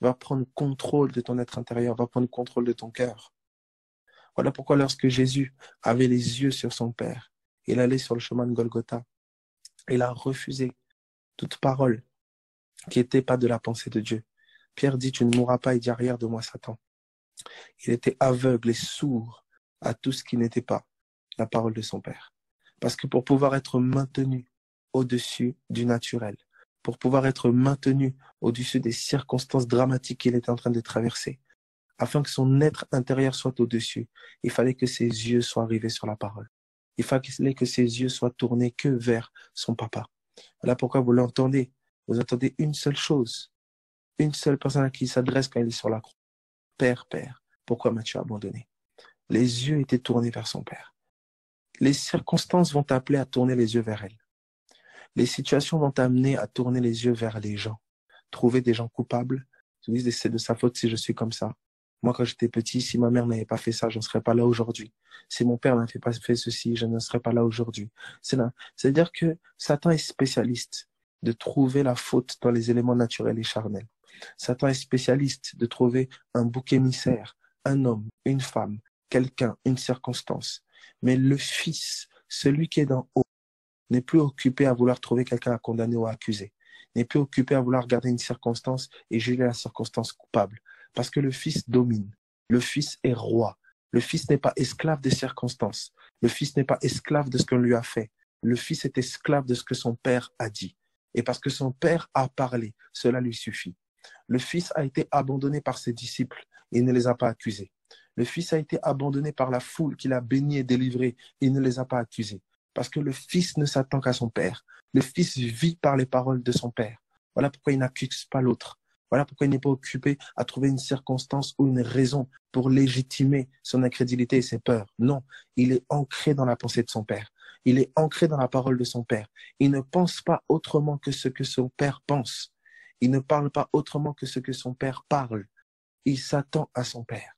va prendre contrôle de ton être intérieur, va prendre contrôle de ton cœur. Voilà pourquoi lorsque Jésus avait les yeux sur son Père, il allait sur le chemin de Golgotha. Il a refusé toute parole qui n'était pas de la pensée de Dieu. Pierre dit, tu ne mourras pas, et dit, arrière de moi, Satan. Il était aveugle et sourd à tout ce qui n'était pas la parole de son Père. Parce que pour pouvoir être maintenu au-dessus du naturel, pour pouvoir être maintenu au-dessus des circonstances dramatiques qu'il était en train de traverser, afin que son être intérieur soit au-dessus, il fallait que ses yeux soient rivés sur la parole. Il fallait que ses yeux soient tournés que vers son papa. Voilà pourquoi vous l'entendez. Vous entendez une seule chose, une seule personne à qui il s'adresse quand il est sur la croix. Père, Père, pourquoi m'as-tu abandonné? Les yeux étaient tournés vers son Père. Les circonstances vont t'appeler à tourner les yeux vers elle. Les situations vont t'amener à tourner les yeux vers les gens. Trouver des gens coupables. Tu dis, c'est de sa faute si je suis comme ça. Moi, quand j'étais petit, si ma mère n'avait pas fait ça, je ne serais pas là aujourd'hui. Si mon père n'avait pas fait ceci, je ne serais pas là aujourd'hui. C'est-à-dire que Satan est spécialiste de trouver la faute dans les éléments naturels et charnels. Satan est spécialiste de trouver un bouc émissaire, un homme, une femme, quelqu'un, une circonstance. Mais le Fils, celui qui est d'en haut, n'est plus occupé à vouloir trouver quelqu'un à condamner ou à accuser. N'est plus occupé à vouloir garder une circonstance et juger la circonstance coupable. Parce que le Fils domine. Le Fils est roi. Le Fils n'est pas esclave des circonstances. Le Fils n'est pas esclave de ce qu'on lui a fait. Le Fils est esclave de ce que son Père a dit. Et parce que son Père a parlé, cela lui suffit. Le Fils a été abandonné par ses disciples et il ne les a pas accusés. Le Fils a été abandonné par la foule qu'il a béni et délivré et il ne les a pas accusés. Parce que le Fils ne s'attend qu'à son Père. Le Fils vit par les paroles de son Père. Voilà pourquoi il n'accuse pas l'autre. Voilà pourquoi il n'est pas occupé à trouver une circonstance ou une raison pour légitimer son incrédulité et ses peurs. Non, il est ancré dans la pensée de son Père. Il est ancré dans la parole de son Père. Il ne pense pas autrement que ce que son Père pense. Il ne parle pas autrement que ce que son Père parle. Il s'attend à son Père.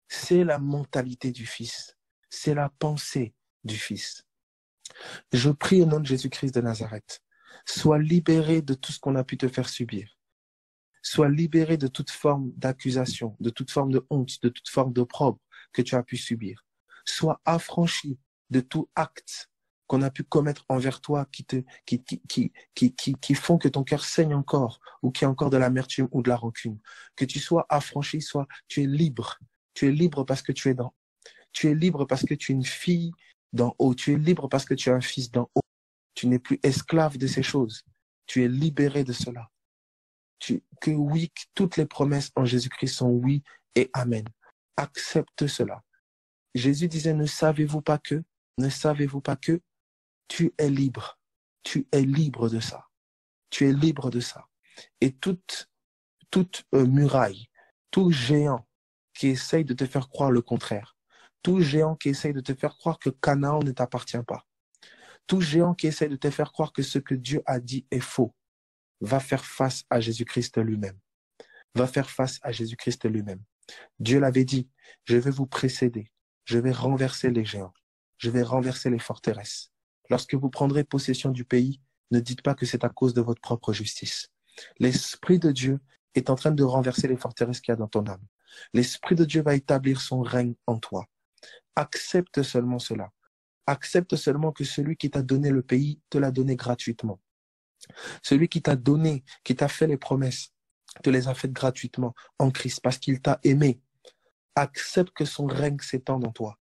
C'est la mentalité du Fils. C'est la pensée du Fils. Je prie au nom de Jésus-Christ de Nazareth. Sois libéré de tout ce qu'on a pu te faire subir. Sois libéré de toute forme d'accusation, de toute forme de honte, de toute forme d'opprobre que tu as pu subir. Sois affranchi de tout acte qu'on a pu commettre envers toi qui font que ton cœur saigne encore ou qui a encore de l'amertume ou de la rancune. Que tu sois affranchi, tu es libre. Tu es libre parce que tu es dans. Tu es libre parce que tu es une fille d'en haut. Tu es libre parce que tu es un fils d'en haut. Tu n'es plus esclave de ces choses. Tu es libéré de cela. Que oui, toutes les promesses en Jésus-Christ sont oui et amen. Accepte cela. Jésus disait, ne savez-vous pas que tu es libre. Tu es libre de ça. Tu es libre de ça. Et toute muraille, tout géant qui essaye de te faire croire le contraire, tout géant qui essaye de te faire croire que Canaan ne t'appartient pas, tout géant qui essaye de te faire croire que ce que Dieu a dit est faux, va faire face à Jésus-Christ lui-même. Va faire face à Jésus-Christ lui-même. Dieu l'avait dit, je vais vous précéder, je vais renverser les géants, je vais renverser les forteresses. Lorsque vous prendrez possession du pays, ne dites pas que c'est à cause de votre propre justice. L'Esprit de Dieu est en train de renverser les forteresses qu'il y a dans ton âme. L'Esprit de Dieu va établir son règne en toi. Accepte seulement cela. Accepte seulement que celui qui t'a donné le pays te l'a donné gratuitement. Celui qui t'a donné, qui t'a fait les promesses, te les a faites gratuitement en Christ parce qu'il t'a aimé. Accepte que son règne s'étende en toi.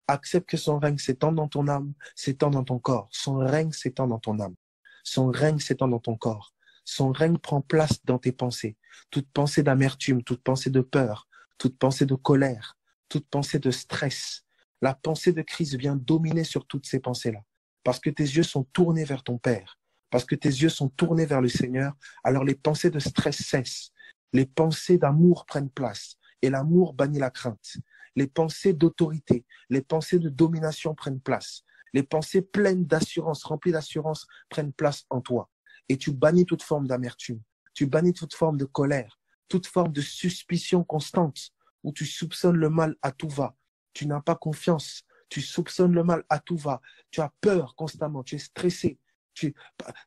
Accepte que son règne s'étende dans ton âme, s'étend dans ton corps. Son règne s'étend dans ton âme. Son règne s'étend dans ton corps. Son règne prend place dans tes pensées. Toute pensée d'amertume, toute pensée de peur, toute pensée de colère, toute pensée de stress. La pensée de Christ vient dominer sur toutes ces pensées-là. parce que tes yeux sont tournés vers ton Père, parce que tes yeux sont tournés vers le Seigneur, alors les pensées de stress cessent, les pensées d'amour prennent place, et l'amour bannit la crainte. Les pensées d'autorité, les pensées de domination prennent place. Les pensées pleines d'assurance, remplies d'assurance, prennent place en toi. Et tu bannis toute forme d'amertume, tu bannis toute forme de colère, toute forme de suspicion constante, où tu soupçonnes le mal à tout va. Tu n'as pas confiance, tu soupçonnes le mal à tout va. Tu as peur constamment, tu es stressé.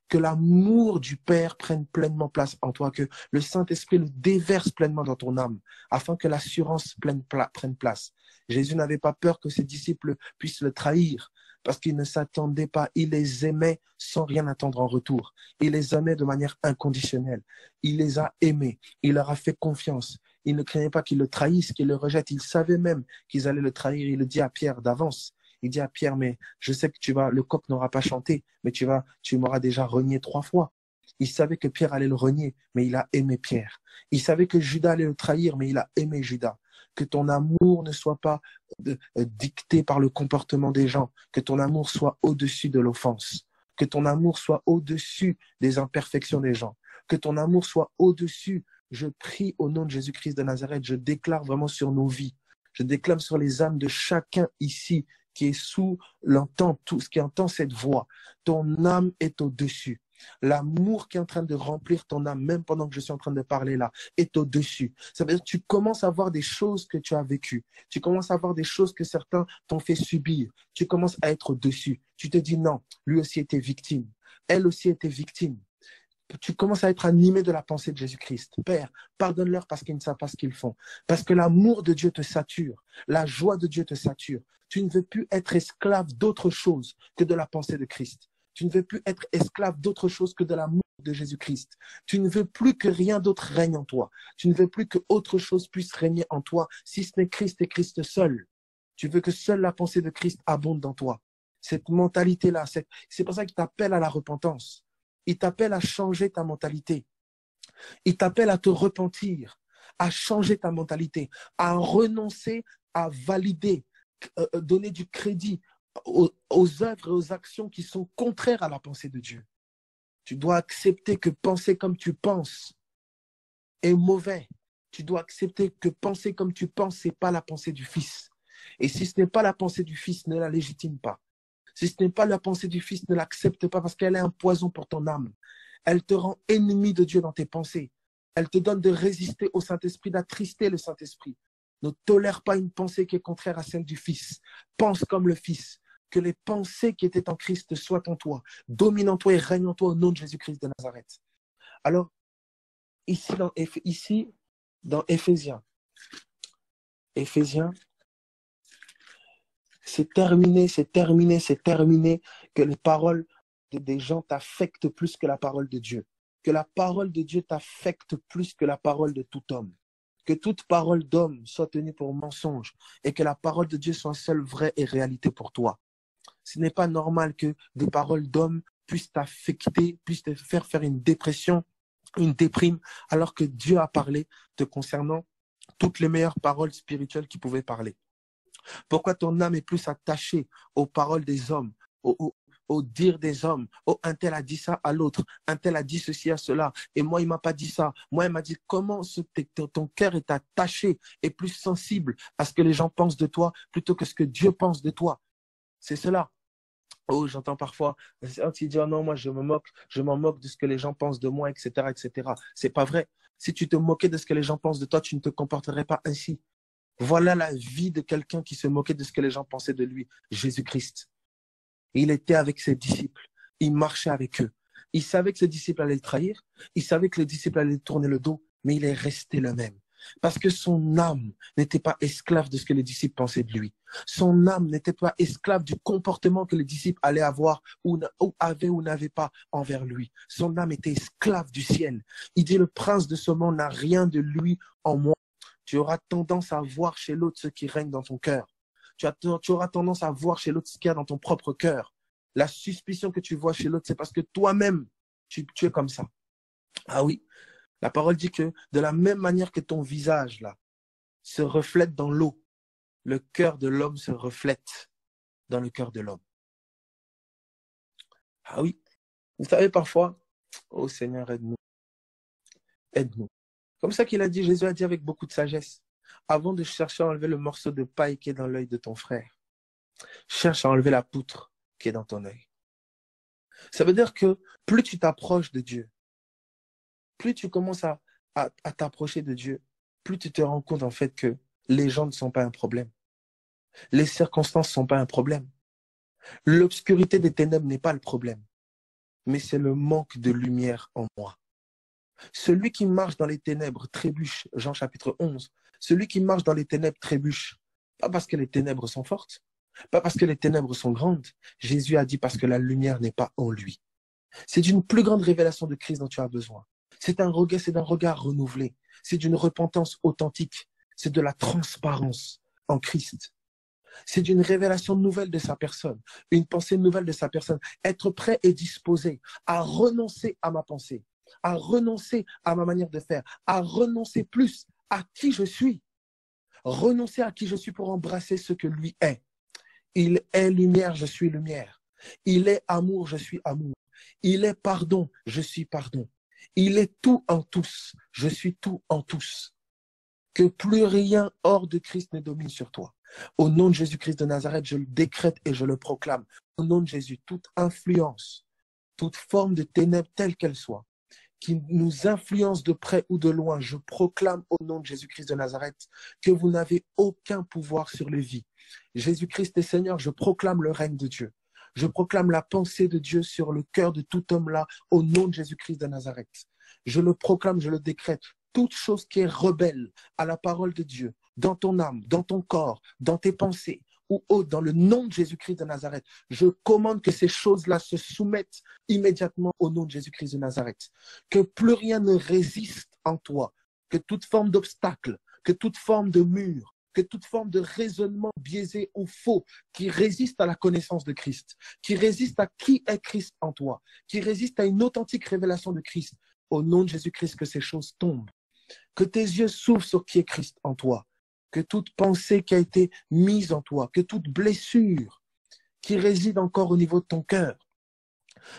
Que l'amour du Père prenne pleinement place en toi, que le Saint-Esprit le déverse pleinement dans ton âme, afin que l'assurance prenne place. Jésus n'avait pas peur que ses disciples puissent le trahir, parce qu'il ne s'attendait pas, il les aimait sans rien attendre en retour. Il les aimait de manière inconditionnelle. Il les a aimés, il leur a fait confiance. Il ne craignait pas qu'ils le trahissent, qu'ils le rejettent. Il savait même qu'ils allaient le trahir. Il le dit à Pierre d'avance. Il dit à Pierre, mais je sais que le coq n'aura pas chanté, mais tu m'auras déjà renié 3 fois. Il savait que Pierre allait le renier, mais il a aimé Pierre. Il savait que Judas allait le trahir, mais il a aimé Judas. Que ton amour ne soit pas dicté par le comportement des gens, que ton amour soit au-dessus de l'offense, que ton amour soit au-dessus des imperfections des gens, que ton amour soit au-dessus. Je prie au nom de Jésus-Christ de Nazareth, je déclare vraiment sur nos vies, je déclare sur les âmes de chacun ici qui est qui entend cette voix. Ton âme est au-dessus. L'amour qui est en train de remplir ton âme, même pendant que je suis en train de parler là, est au-dessus. Ça veut dire que tu commences à voir des choses que tu as vécues. Tu commences à voir des choses que certains t'ont fait subir. Tu commences à être au-dessus. Tu te dis non, lui aussi était victime. Elle aussi était victime. Tu commences à être animé de la pensée de Jésus-Christ. Père, pardonne-leur parce qu'ils ne savent pas ce qu'ils font. Parce que l'amour de Dieu te sature. La joie de Dieu te sature. Tu ne veux plus être esclave d'autre chose que de la pensée de Christ. Tu ne veux plus être esclave d'autre chose que de l'amour de Jésus-Christ. Tu ne veux plus que rien d'autre règne en toi. Tu ne veux plus que autre chose puisse régner en toi, si ce n'est Christ et Christ seul. Tu veux que seule la pensée de Christ abonde dans toi. Cette mentalité-là, c'est pour ça qu'il t'appelle à la repentance. Il t'appelle à changer ta mentalité. Il t'appelle à te repentir, à changer ta mentalité, à renoncer à valider, donner du crédit aux œuvres et aux actions qui sont contraires à la pensée de Dieu. Tu dois accepter que penser comme tu penses est mauvais. Tu dois accepter que penser comme tu penses, ce n'est pas la pensée du Fils. Et si ce n'est pas la pensée du Fils, ne la légitime pas. Si ce n'est pas la pensée du Fils, ne l'accepte pas parce qu'elle est un poison pour ton âme. Elle te rend ennemi de Dieu dans tes pensées. Elle te donne de résister au Saint-Esprit, d'attrister le Saint-Esprit. Ne tolère pas une pensée qui est contraire à celle du Fils. Pense comme le Fils. Que les pensées qui étaient en Christ soient en toi, dominent en toi et règnent en toi au nom de Jésus-Christ de Nazareth. Alors, ici dans Éphésiens, c'est terminé que les paroles des gens t'affectent plus que la parole de Dieu. Que la parole de Dieu t'affecte plus que la parole de tout homme. Que toute parole d'homme soit tenue pour mensonge et que la parole de Dieu soit seule vraie et réalité pour toi. Ce n'est pas normal que des paroles d'hommes puissent t'affecter, puissent te faire une dépression, une déprime, alors que Dieu a parlé te concernant toutes les meilleures paroles spirituelles qu'il pouvait parler. Pourquoi ton âme est plus attachée aux paroles des hommes, au dire des hommes? Oh, un tel a dit ça à l'autre, un tel a dit ceci à cela, et moi, il ne m'a pas dit ça. Moi, il m'a dit comment ton cœur est attaché et plus sensible à ce que les gens pensent de toi plutôt que ce que Dieu pense de toi. C'est cela. Oh, j'entends parfois, tu dis, oh non, moi, je m'en moque de ce que les gens pensent de moi, etc., etc. C'est pas vrai. Si tu te moquais de ce que les gens pensent de toi, tu ne te comporterais pas ainsi. Voilà la vie de quelqu'un qui se moquait de ce que les gens pensaient de lui, Jésus-Christ. Il était avec ses disciples, il marchait avec eux. Il savait que ses disciples allaient le trahir, il savait que les disciples allaient tourner le dos, mais il est resté le même. Parce que son âme n'était pas esclave de ce que les disciples pensaient de lui. Son âme n'était pas esclave du comportement que les disciples allaient avoir ou avaient ou n'avaient pas envers lui. Son âme était esclave du ciel. Il dit, le prince de ce monde n'a rien de lui en moi. Tu auras tendance à voir chez l'autre ce qui règne dans ton cœur. Tu auras tendance à voir chez l'autre ce qu'il y a dans ton propre cœur. La suspicion que tu vois chez l'autre, c'est parce que toi-même, tu es comme ça. Ah oui, la parole dit que de la même manière que ton visage là se reflète dans l'eau, le cœur de l'homme se reflète dans le cœur de l'homme. Ah oui, vous savez parfois, oh Seigneur, aide-nous, aide-nous. Comme ça qu'il a dit, Jésus a dit avec beaucoup de sagesse, avant de chercher à enlever le morceau de paille qui est dans l'œil de ton frère, cherche à enlever la poutre qui est dans ton œil. Ça veut dire que plus tu t'approches de Dieu, plus tu commences à t'approcher de Dieu, plus tu te rends compte en fait que les gens ne sont pas un problème. Les circonstances ne sont pas un problème. L'obscurité des ténèbres n'est pas le problème, mais c'est le manque de lumière en moi. Celui qui marche dans les ténèbres trébuche, Jean chapitre 11. Celui qui marche dans les ténèbres trébuche, pas parce que les ténèbres sont fortes, pas parce que les ténèbres sont grandes. Jésus a dit parce que la lumière n'est pas en lui. C'est d'une plus grande révélation de Christ dont tu as besoin. C'est d'un regard renouvelé. C'est d'une repentance authentique. C'est de la transparence en Christ. C'est d'une révélation nouvelle de sa personne, une pensée nouvelle de sa personne. Être prêt et disposé à renoncer à ma pensée, à renoncer à ma manière de faire, à renoncer plus à qui je suis. Renoncer à qui je suis pour embrasser ce que lui est. Il est lumière, je suis lumière. Il est amour, je suis amour. Il est pardon, je suis pardon. Il est tout en tous, je suis tout en tous. Que plus rien hors de Christ ne domine sur toi. Au nom de Jésus-Christ de Nazareth, je le décrète et je le proclame. Au nom de Jésus, toute influence, toute forme de ténèbres, telle qu'elle soit, qui nous influence de près ou de loin, je proclame au nom de Jésus-Christ de Nazareth que vous n'avez aucun pouvoir sur les vies. Jésus-Christ est Seigneur, je proclame le règne de Dieu. Je proclame la pensée de Dieu sur le cœur de tout homme là, au nom de Jésus-Christ de Nazareth. Je le proclame, je le décrète. Toute chose qui est rebelle à la parole de Dieu, dans ton âme, dans ton corps, dans tes pensées, ou autre, dans le nom de Jésus-Christ de Nazareth, je commande que ces choses-là se soumettent immédiatement au nom de Jésus-Christ de Nazareth. Que plus rien ne résiste en toi, que toute forme d'obstacle, que toute forme de mur, que toute forme de raisonnement biaisé ou faux qui résiste à la connaissance de Christ, qui résiste à qui est Christ en toi, qui résiste à une authentique révélation de Christ, au nom de Jésus-Christ, que ces choses tombent. Que tes yeux s'ouvrent sur qui est Christ en toi. Que toute pensée qui a été mise en toi, que toute blessure qui réside encore au niveau de ton cœur,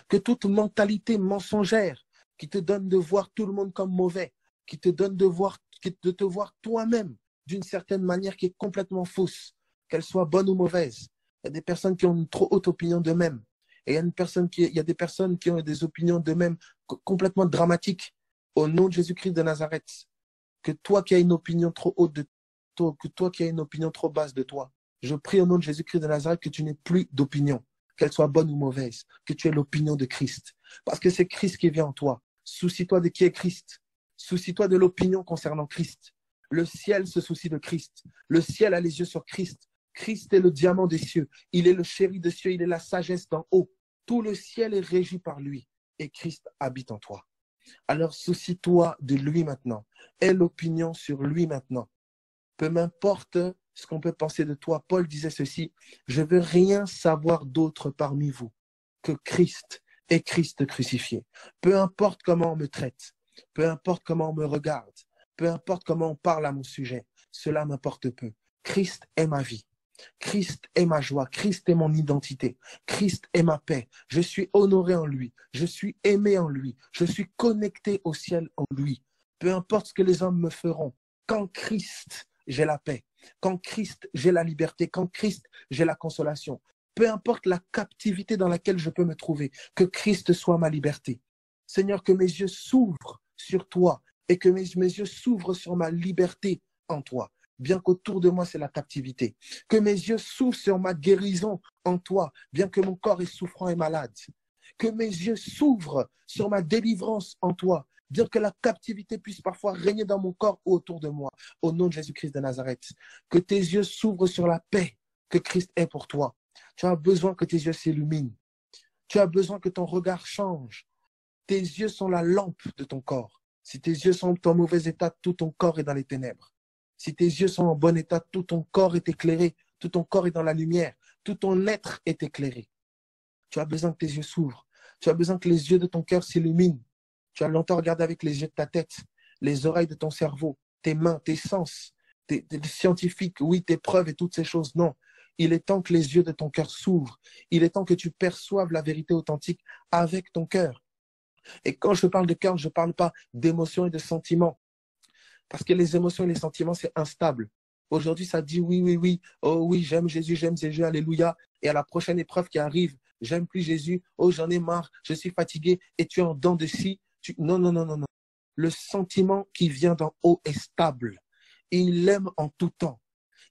que toute mentalité mensongère qui te donne de voir tout le monde comme mauvais, qui te donne de te voir toi-même d'une certaine manière qui est complètement fausse, qu'elle soit bonne ou mauvaise. Il y a des personnes qui ont une trop haute opinion d'eux-mêmes. Et il y a des personnes qui ont des opinions d'eux-mêmes complètement dramatiques. Au nom de Jésus-Christ de Nazareth, que toi qui as une opinion trop haute de toi, que toi qui as une opinion trop basse de toi, je prie au nom de Jésus-Christ de Nazareth que tu n'aies plus d'opinion, qu'elle soit bonne ou mauvaise, que tu aies l'opinion de Christ. Parce que c'est Christ qui vient en toi. Soucie-toi de qui est Christ. Soucie-toi de l'opinion concernant Christ. Le ciel se soucie de Christ. Le ciel a les yeux sur Christ. Christ est le diamant des cieux. Il est le chéri des cieux. Il est la sagesse d'en haut. Tout le ciel est régi par lui. Et Christ habite en toi. Alors soucie-toi de lui maintenant. Aie l'opinion sur lui maintenant. Peu m'importe ce qu'on peut penser de toi. Paul disait ceci, je veux rien savoir d'autre parmi vous que Christ et Christ crucifié. Peu importe comment on me traite, peu importe comment on me regarde, peu importe comment on parle à mon sujet, cela m'importe peu. Christ est ma vie. Christ est ma joie, Christ est mon identité, Christ est ma paix. Je suis honoré en lui, je suis aimé en lui, je suis connecté au ciel en lui. Peu importe ce que les hommes me feront, qu'en Christ, j'ai la paix. Qu'en Christ, j'ai la liberté. Qu'en Christ, j'ai la consolation. Peu importe la captivité dans laquelle je peux me trouver, que Christ soit ma liberté. Seigneur, que mes yeux s'ouvrent sur toi et que mes yeux s'ouvrent sur ma liberté en toi. Bien qu'autour de moi, c'est la captivité. Que mes yeux s'ouvrent sur ma guérison en toi, bien que mon corps est souffrant et malade. Que mes yeux s'ouvrent sur ma délivrance en toi, bien que la captivité puisse parfois régner dans mon corps ou autour de moi. Au nom de Jésus-Christ de Nazareth, que tes yeux s'ouvrent sur la paix que Christ est pour toi. Tu as besoin que tes yeux s'illuminent. Tu as besoin que ton regard change. Tes yeux sont la lampe de ton corps. Si tes yeux sont en mauvais état, tout ton corps est dans les ténèbres. Si tes yeux sont en bon état, tout ton corps est éclairé, tout ton corps est dans la lumière, tout ton être est éclairé. Tu as besoin que tes yeux s'ouvrent. Tu as besoin que les yeux de ton cœur s'illuminent. Tu as longtemps regardé avec les yeux de ta tête, les oreilles de ton cerveau, tes mains, tes sens, tes scientifiques, oui, tes preuves et toutes ces choses. Non, Il est temps que les yeux de ton cœur s'ouvrent. Il est temps que tu perçoives la vérité authentique avec ton cœur. Et quand je parle de cœur, je ne parle pas d'émotions et de sentiments. Parce que les émotions et les sentiments, c'est instable. Aujourd'hui, ça dit oui, oui, oui. Oh oui, j'aime Jésus, alléluia. Et à la prochaine épreuve qui arrive, j'aime plus Jésus. Oh, j'en ai marre, je suis fatigué. Et tu es en dents de scie. Non, non, non, non, non. Le sentiment qui vient d'en haut est stable. Il aime en tout temps.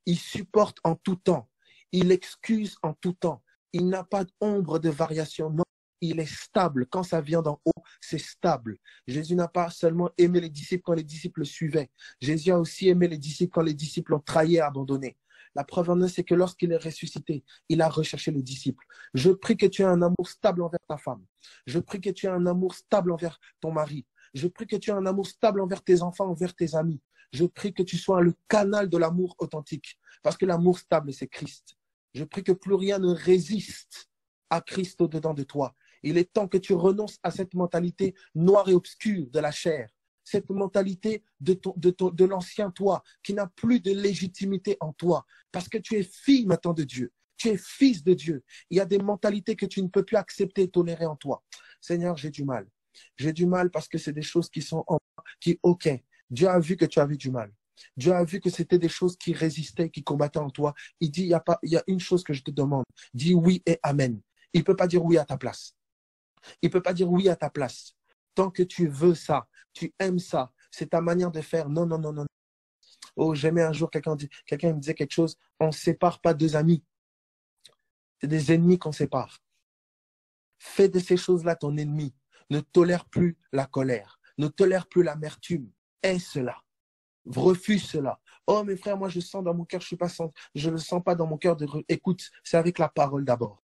Il supporte en tout temps. Il excuse en tout temps. Il n'a pas d'ombre de variation. Non, il est stable. Quand ça vient d'en haut, c'est stable. Jésus n'a pas seulement aimé les disciples quand les disciples le suivaient. Jésus a aussi aimé les disciples quand les disciples l'ont trahi et abandonné. La preuve en est, c'est que lorsqu'il est ressuscité, il a recherché les disciples. Je prie que tu aies un amour stable envers ta femme. Je prie que tu aies un amour stable envers ton mari. Je prie que tu aies un amour stable envers tes enfants, envers tes amis. Je prie que tu sois le canal de l'amour authentique. Parce que l'amour stable, c'est Christ. Je prie que plus rien ne résiste à Christ au-dedans de toi. Il est temps que tu renonces à cette mentalité noire et obscure de la chair. Cette mentalité de l'ancien toi qui n'a plus de légitimité en toi. Parce que tu es fille maintenant de Dieu. Tu es fils de Dieu. Il y a des mentalités que tu ne peux plus accepter et tolérer en toi. Seigneur, j'ai du mal. J'ai du mal parce que c'est des choses qui sont en moi, ok, Dieu a vu que tu avais du mal. Dieu a vu que c'était des choses qui résistaient, qui combattaient en toi. Il dit, il y a une chose que je te demande. Dis oui et amen. Il ne peut pas dire oui à ta place. Il ne peut pas dire oui à ta place. Tant que tu veux ça, tu aimes ça, c'est ta manière de faire. Non, non, non, non. Oh, j'aimais un jour, quelqu'un me disait quelque chose. On ne sépare pas deux amis. C'est des ennemis qu'on sépare. Fais de ces choses-là ton ennemi. Ne tolère plus la colère. Ne tolère plus l'amertume. Aie cela. Refuse cela. Oh, mes frères, moi, je sens dans mon cœur, je ne le sens pas dans mon cœur. Écoute, c'est avec la parole d'abord.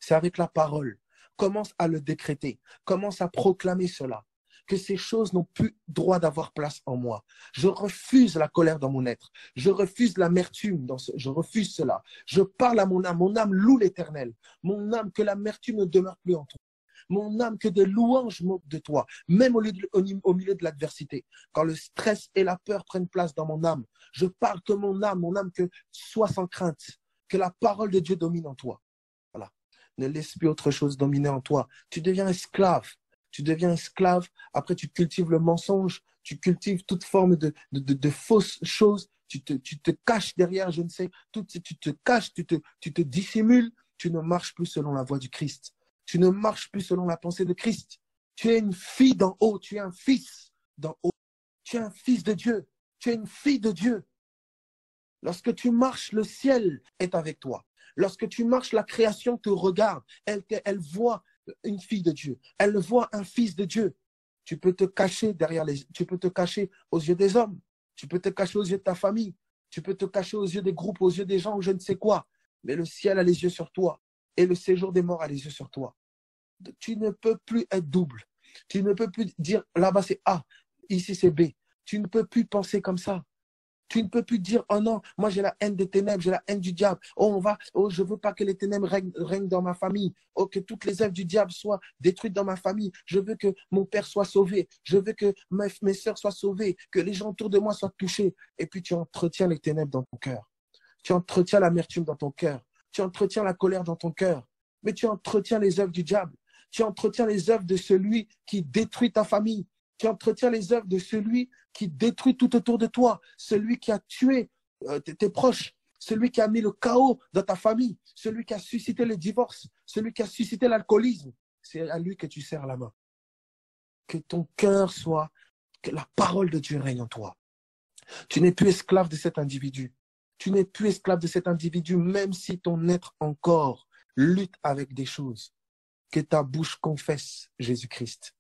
C'est avec la parole. Commence à le décréter. Commence à proclamer cela. Que ces choses n'ont plus droit d'avoir place en moi. Je refuse la colère dans mon être. Je refuse l'amertume. Je refuse cela. Je parle à mon âme. Mon âme loue l'Éternel. Mon âme, que l'amertume ne demeure plus en toi. Mon âme, que des louanges montent de toi, même au milieu de l'adversité. Quand le stress et la peur prennent place dans mon âme, je parle que mon âme, que soit sans crainte, que la parole de Dieu domine en toi. Voilà. Ne laisse plus autre chose dominer en toi. Tu deviens esclave. Tu deviens esclave. Après, tu cultives le mensonge. Tu cultives toute forme de fausses choses. Tu te caches derrière, je ne sais, tu te caches, tu te dissimules. Tu ne marches plus selon la voie du Christ. Tu ne marches plus selon la pensée de Christ. Tu es une fille d'en haut. Tu es un fils d'en haut. Tu es un fils de Dieu. Tu es une fille de Dieu. Lorsque tu marches, le ciel est avec toi. Lorsque tu marches, la création te regarde. Elle voit une fille de Dieu. Elle voit un fils de Dieu. Tu peux te cacher tu peux te cacher aux yeux des hommes. Tu peux te cacher aux yeux de ta famille. Tu peux te cacher aux yeux des groupes, aux yeux des gens ou je ne sais quoi. Mais le ciel a les yeux sur toi. Et le séjour des morts a les yeux sur toi. Tu ne peux plus être double. Tu ne peux plus dire là-bas c'est A, ici c'est B. Tu ne peux plus penser comme ça. Tu ne peux plus dire oh non, moi j'ai la haine des ténèbres, j'ai la haine du diable. Oh je veux pas que les ténèbres règnent dans ma famille. Oh que toutes les œuvres du diable soient détruites dans ma famille. Je veux que mon père soit sauvé. Je veux que mes sœurs soient sauvées, que les gens autour de moi soient touchés. Et puis tu entretiens les ténèbres dans ton cœur. Tu entretiens l'amertume dans ton cœur. Tu entretiens la colère dans ton cœur. Mais tu entretiens les œuvres du diable. Tu entretiens les œuvres de celui qui détruit ta famille. Tu entretiens les œuvres de celui qui détruit tout autour de toi. Celui qui a tué tes proches. Celui qui a mis le chaos dans ta famille. Celui qui a suscité le divorce. Celui qui a suscité l'alcoolisme. C'est à lui que tu serres la main. Que ton cœur soit, que la parole de Dieu règne en toi. Tu n'es plus esclave de cet individu. Tu n'es plus esclave de cet individu, même si ton être encore lutte avec des choses. Que ta bouche confesse Jésus-Christ.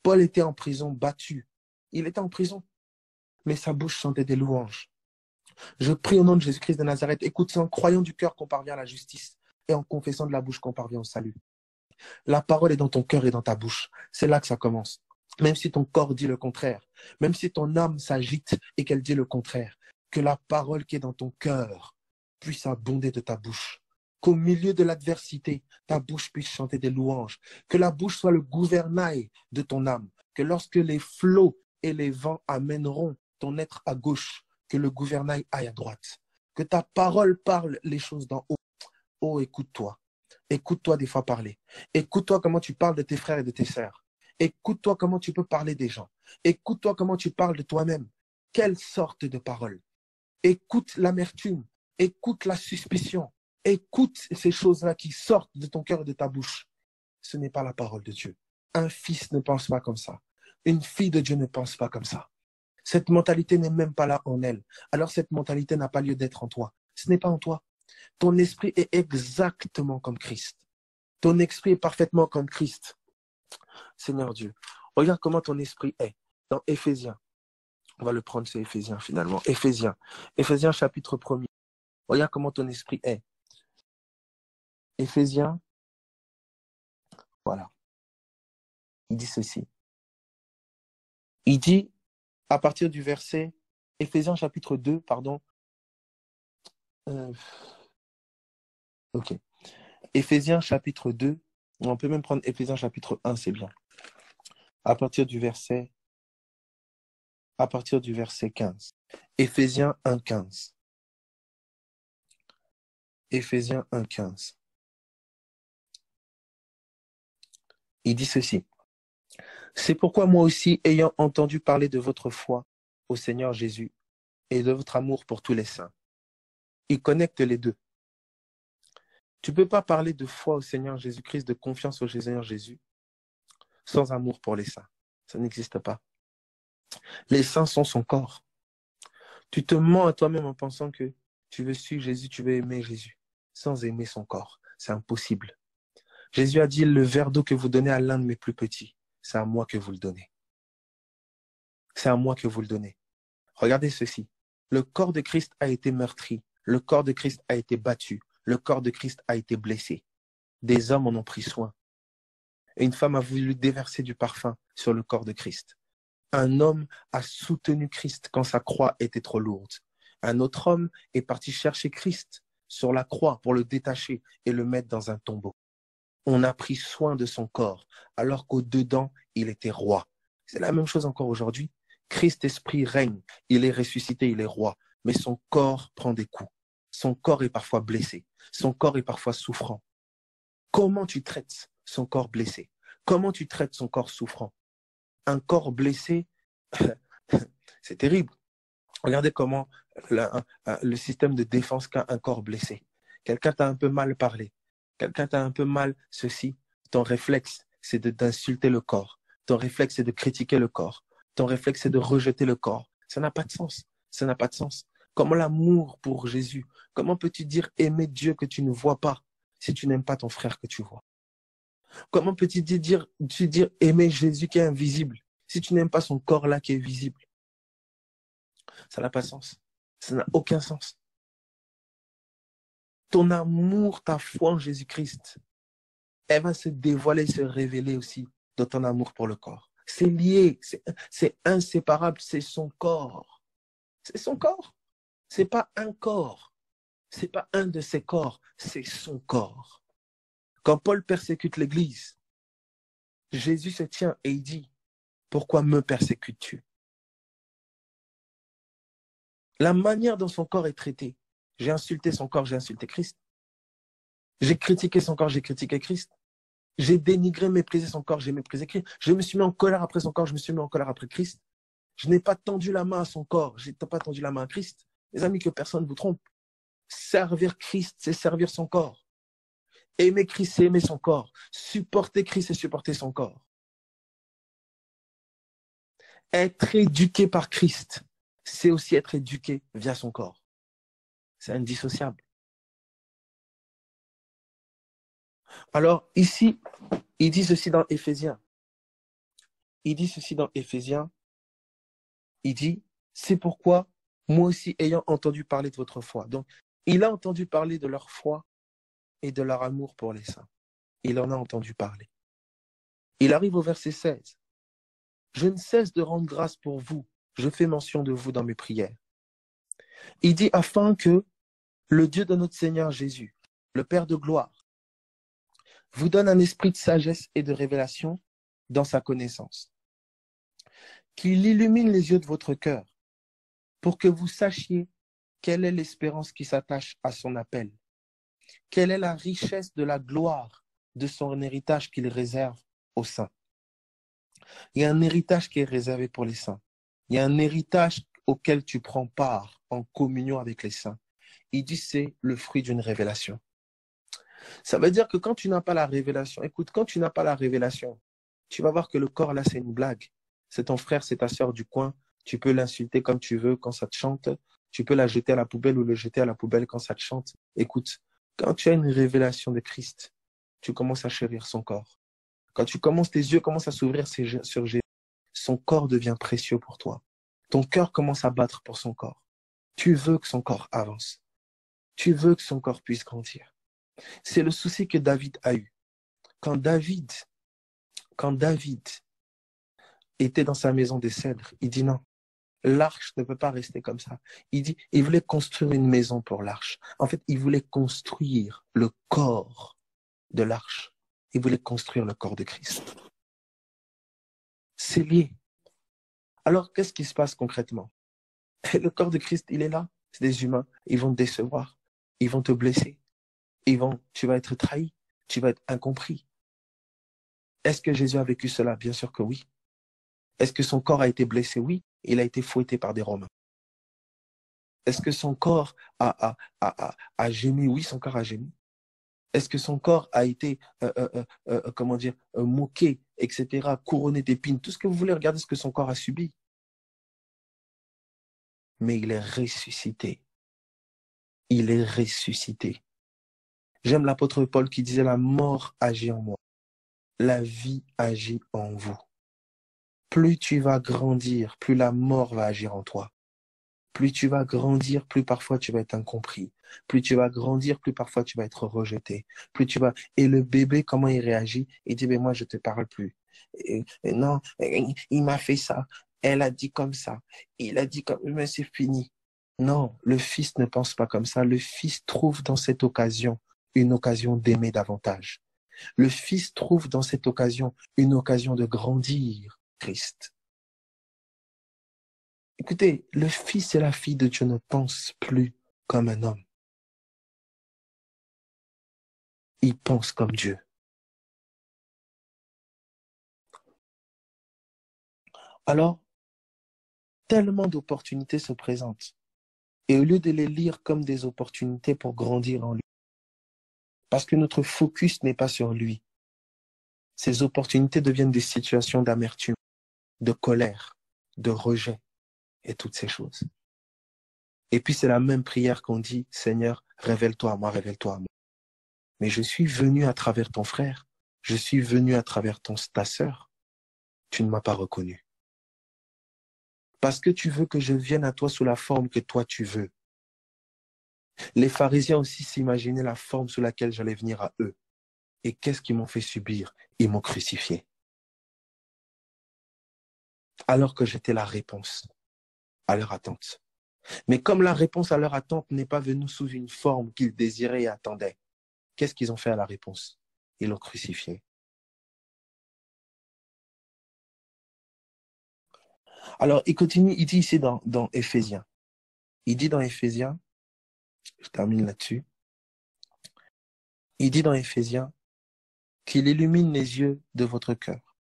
Paul était en prison, battu. Il était en prison, mais sa bouche chantait des louanges. Je prie au nom de Jésus-Christ de Nazareth. Écoute, c'est en croyant du cœur qu'on parvient à la justice et en confessant de la bouche qu'on parvient au salut. La parole est dans ton cœur et dans ta bouche. C'est là que ça commence. Même si ton corps dit le contraire, même si ton âme s'agite et qu'elle dit le contraire, que la parole qui est dans ton cœur puisse abonder de ta bouche. Qu'au milieu de l'adversité, ta bouche puisse chanter des louanges. Que la bouche soit le gouvernail de ton âme. Que lorsque les flots et les vents amèneront ton être à gauche, que le gouvernail aille à droite. Que ta parole parle les choses d'en haut. Oh, écoute-toi. Écoute-toi des fois parler. Écoute-toi comment tu parles de tes frères et de tes sœurs. Écoute-toi comment tu peux parler des gens. Écoute-toi comment tu parles de toi-même. Quelle sorte de parole? Écoute l'amertume. Écoute la suspicion. Écoute ces choses-là qui sortent de ton cœur et de ta bouche. Ce n'est pas la parole de Dieu. Un fils ne pense pas comme ça. Une fille de Dieu ne pense pas comme ça. Cette mentalité n'est même pas là en elle. Alors cette mentalité n'a pas lieu d'être en toi. Ce n'est pas en toi. Ton esprit est exactement comme Christ. Ton esprit est parfaitement comme Christ. Seigneur Dieu, regarde comment ton esprit est. Dans Éphésiens, on va le prendre, c'est Éphésiens finalement. Éphésiens chapitre 1er. Regarde comment ton esprit est. Éphésiens, voilà. Il dit ceci. Il dit, à partir du verset, Éphésiens chapitre 2, pardon. Ok. Éphésiens chapitre 2, on peut même prendre Éphésiens chapitre 1, c'est bien. À partir du verset 15. Éphésiens 1, 15. Éphésiens 1, 15. Il dit ceci. C'est pourquoi moi aussi, ayant entendu parler de votre foi au Seigneur Jésus et de votre amour pour tous les saints, il connecte les deux. Tu ne peux pas parler de foi au Seigneur Jésus-Christ, de confiance au Seigneur Jésus, sans amour pour les saints. Ça n'existe pas. Les saints sont son corps. Tu te mens à toi-même en pensant que tu veux suivre Jésus, tu veux aimer Jésus, sans aimer son corps. C'est impossible. Jésus a dit, le verre d'eau que vous donnez à l'un de mes plus petits, c'est à moi que vous le donnez. C'est à moi que vous le donnez. Regardez ceci. Le corps de Christ a été meurtri. Le corps de Christ a été battu. Le corps de Christ a été blessé. Des hommes en ont pris soin. Et une femme a voulu déverser du parfum sur le corps de Christ. Un homme a soutenu Christ quand sa croix était trop lourde. Un autre homme est parti chercher Christ sur la croix pour le détacher et le mettre dans un tombeau. On a pris soin de son corps, alors qu'au-dedans, il était roi. C'est la même chose encore aujourd'hui. Christ Esprit règne, il est ressuscité, il est roi, mais son corps prend des coups. Son corps est parfois blessé, son corps est parfois souffrant. Comment tu traites son corps blessé? Comment tu traites son corps souffrant? Un corps blessé, c'est terrible. Regardez comment le système de défense qu'a un corps blessé. Quelqu'un t'a un peu mal parlé, quelqu'un t'a un peu mal ceci. Ton réflexe, c'est d'insulter le corps. Ton réflexe, c'est de critiquer le corps. Ton réflexe, c'est de rejeter le corps. Ça n'a pas de sens. Ça n'a pas de sens. Comment l'amour pour Jésus? Comment peux-tu dire aimer Dieu que tu ne vois pas si tu n'aimes pas ton frère que tu vois? Comment peux-tu dire aimer Jésus qui est invisible si tu n'aimes pas son corps là qui est visible? Ça n'a pas de sens. Ça n'a aucun sens. Ton amour, ta foi en Jésus-Christ, elle va se dévoiler, se révéler aussi dans ton amour pour le corps. C'est lié, c'est inséparable, c'est son corps. C'est son corps. C'est pas un corps. C'est pas un de ses corps, c'est son corps. Quand Paul persécute l'Église, Jésus se tient et il dit, pourquoi me persécutes-tu? La manière dont son corps est traité, j'ai insulté son corps, j'ai insulté Christ. J'ai critiqué son corps, j'ai critiqué Christ. J'ai dénigré, méprisé son corps, j'ai méprisé Christ. Je me suis mis en colère après son corps, je me suis mis en colère après Christ. Je n'ai pas tendu la main à son corps, je n'ai pas tendu la main à Christ. Les amis, que personne ne vous trompe. Servir Christ, c'est servir son corps. Aimer Christ, c'est aimer son corps. Supporter Christ, c'est supporter son corps. Être éduqué par Christ, c'est aussi être éduqué via son corps. C'est indissociable. Alors ici, il dit ceci dans Éphésiens. Il dit ceci dans Éphésiens. Il dit, c'est pourquoi moi aussi ayant entendu parler de votre foi. Donc, il a entendu parler de leur foi et de leur amour pour les saints. Il en a entendu parler. Il arrive au verset 16. Je ne cesse de rendre grâce pour vous. Je fais mention de vous dans mes prières. Il dit, afin que le Dieu de notre Seigneur Jésus, le Père de gloire, vous donne un esprit de sagesse et de révélation dans sa connaissance, qu'il illumine les yeux de votre cœur, pour que vous sachiez quelle est l'espérance qui s'attache à son appel? Quelle est la richesse de la gloire de son héritage qu'il réserve aux saints? Il y a un héritage qui est réservé pour les saints. Il y a un héritage auquel tu prends part en communion avec les saints. Il dit c'est le fruit d'une révélation. Ça veut dire que quand tu n'as pas la révélation, écoute, quand tu n'as pas la révélation, tu vas voir que le corps là, c'est une blague. C'est ton frère, c'est ta sœur du coin. Tu peux l'insulter comme tu veux quand ça te chante. Tu peux la jeter à la poubelle ou le jeter à la poubelle quand ça te chante. Écoute, quand tu as une révélation de Christ, tu commences à chérir son corps. Quand tes yeux commencent à s'ouvrir sur Jésus, son corps devient précieux pour toi. Ton cœur commence à battre pour son corps. Tu veux que son corps avance. Tu veux que son corps puisse grandir. C'est le souci que David a eu. Quand David était dans sa maison des cèdres, il dit non, l'arche ne peut pas rester comme ça. Il voulait construire une maison pour l'arche. En fait, il voulait construire le corps de l'arche. Il voulait construire le corps de Christ. C'est lié. Alors, qu'est-ce qui se passe concrètement? Le corps de Christ, il est là. C'est des humains. Ils vont te décevoir. Ils vont te blesser. Tu vas être trahi. Tu vas être incompris. Est-ce que Jésus a vécu cela? Bien sûr que oui. Est-ce que son corps a été blessé? Oui. Il a été fouetté par des Romains. Est-ce que son corps a gémi? Oui, son corps a gémi. Est-ce que son corps a été, moqué, etc., couronné d'épines? Tout ce que vous voulez, regardez ce que son corps a subi. Mais il est ressuscité. Il est ressuscité. J'aime l'apôtre Paul qui disait la mort agit en moi. La vie agit en vous. Plus tu vas grandir, plus la mort va agir en toi. Plus tu vas grandir, plus parfois tu vas être incompris. Plus tu vas grandir, plus parfois tu vas être rejeté. Et le bébé, comment il réagit? Il dit, mais moi, je te parle plus. Non, il m'a fait ça. Elle a dit comme ça. Il a dit comme, mais c'est fini. Non, le fils ne pense pas comme ça. Le fils trouve dans cette occasion une occasion d'aimer davantage. Le fils trouve dans cette occasion une occasion de grandir Christ. Écoutez, le fils et la fille de Dieu ne pensent plus comme un homme. Ils pensent comme Dieu. Alors, tellement d'opportunités se présentent. Et au lieu de les lire comme des opportunités pour grandir en lui, parce que notre focus n'est pas sur lui, ces opportunités deviennent des situations d'amertume, de colère, de rejet et toutes ces choses. Et puis c'est la même prière qu'on dit, Seigneur, révèle-toi à moi, révèle-toi à moi. Mais je suis venu à travers ton frère, je suis venu à travers ta sœur, tu ne m'as pas reconnu. Parce que tu veux que je vienne à toi sous la forme que toi tu veux. Les pharisiens aussi s'imaginaient la forme sous laquelle j'allais venir à eux. Et qu'est-ce qu'ils m'ont fait subir? Ils m'ont crucifié. Alors que j'étais la réponse à leur attente. Mais comme la réponse à leur attente n'est pas venue sous une forme qu'ils désiraient et attendaient, qu'est-ce qu'ils ont fait à la réponse? Ils l'ont crucifié. Alors, il continue, il dit ici dans Éphésiens. Il dit dans Éphésiens, je termine là-dessus, il dit dans Éphésiens qu'il illumine les yeux de votre cœur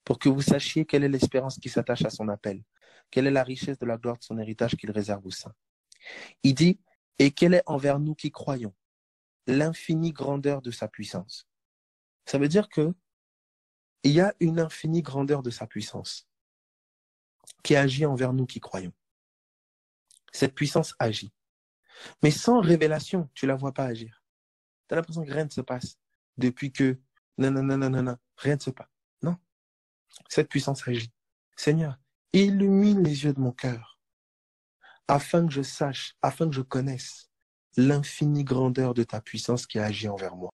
pour que vous sachiez quelle est l'espérance qui s'attache à son appel, quelle est la richesse de la gloire de son héritage qu'il réserve aux saints. Il dit, et quelle est envers nous qui croyons l'infinie grandeur de sa puissance. Ça veut dire que il y a une infinie grandeur de sa puissance qui agit envers nous qui croyons. Cette puissance agit. Mais sans révélation, tu ne la vois pas agir. Tu as l'impression que rien ne se passe depuis que non, rien ne se passe. Non, cette puissance agit. Seigneur, illumine les yeux de mon cœur afin que je sache, afin que je connaisse l'infinie grandeur de ta puissance qui agit envers moi,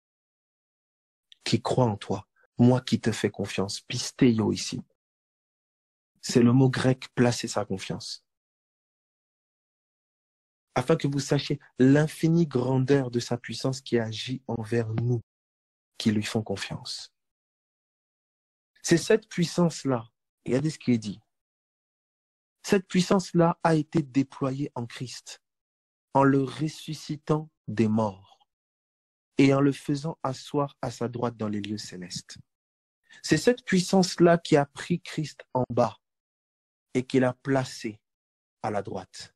qui croit en toi, moi qui te fais confiance. Pisteio ici. C'est le mot grec placer sa confiance. Afin que vous sachiez l'infinie grandeur de sa puissance qui agit envers nous, qui lui font confiance. C'est cette puissance-là, regardez ce qui est dit, cette puissance-là a été déployée en Christ. en le ressuscitant des morts et en le faisant asseoir à sa droite dans les lieux célestes. C'est cette puissance-là qui a pris Christ en bas et qui l'a placé à la droite.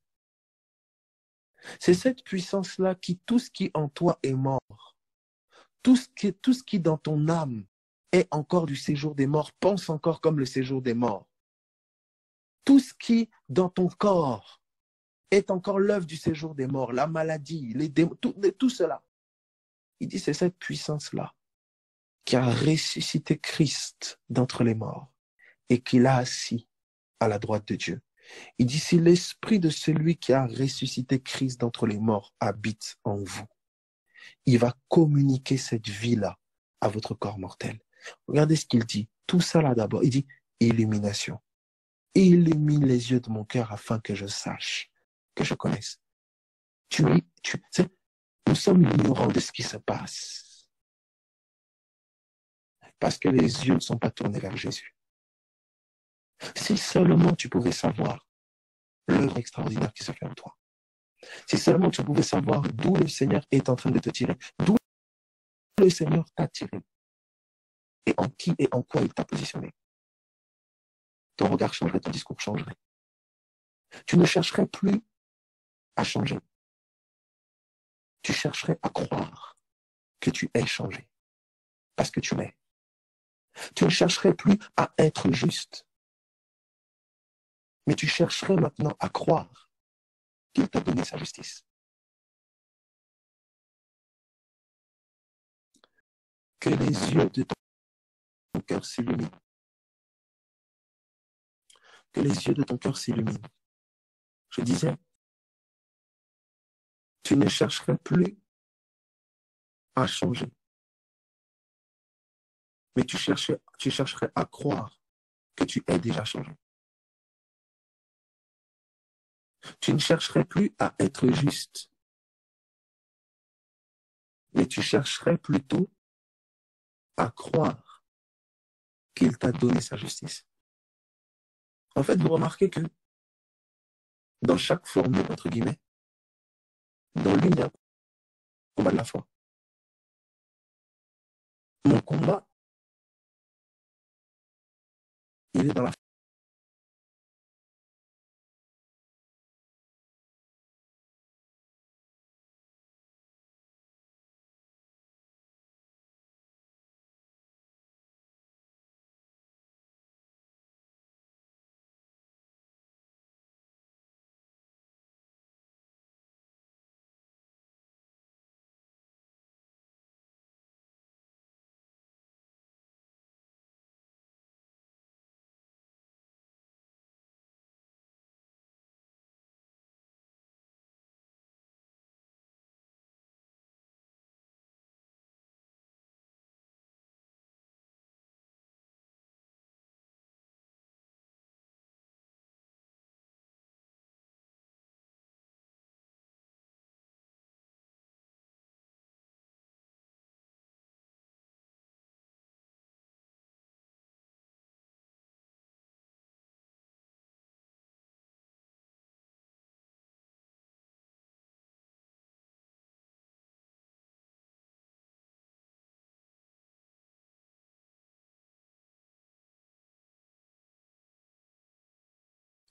C'est cette puissance-là qui, tout ce qui en toi est mort, tout ce qui dans ton âme est encore du séjour des morts, pense encore comme le séjour des morts. Tout ce qui dans ton corps est encore l'œuvre du séjour des morts, la maladie, les démons, tout cela. Il dit c'est cette puissance-là qui a ressuscité Christ d'entre les morts et qui l'a assis à la droite de Dieu. Il dit si l'esprit de celui qui a ressuscité Christ d'entre les morts habite en vous, il va communiquer cette vie-là à votre corps mortel. Regardez ce qu'il dit. Tout ça là d'abord, il dit illumination. Illumine les yeux de mon cœur afin que je sache, que je connaisse. Nous sommes ignorants de ce qui se passe. Parce que les yeux ne sont pas tournés vers Jésus. Si seulement tu pouvais savoir l'œuvre extraordinaire qui se fait en toi. Si seulement tu pouvais savoir d'où le Seigneur est en train de te tirer, d'où le Seigneur t'a tiré, et en qui et en quoi il t'a positionné. Ton regard changerait, ton discours changerait. Tu ne chercherais plus à changer. Tu chercherais à croire que tu es changé, parce que tu l'es. Tu ne chercherais plus à être juste, mais tu chercherais maintenant à croire qu'il t'a donné sa justice. Que les yeux de ton cœur s'illuminent. Que les yeux de ton cœur s'illuminent. Je disais, tu ne chercherais plus à changer, mais tu chercherais à croire que tu es déjà changé. Tu ne chercherais plus à être juste, mais tu chercherais plutôt à croire qu'il t'a donné sa justice. En fait, vous remarquez que dans chaque formule, entre guillemets, dans l'une, il y a un combat de la foi. Mon combat, il est dans la foi.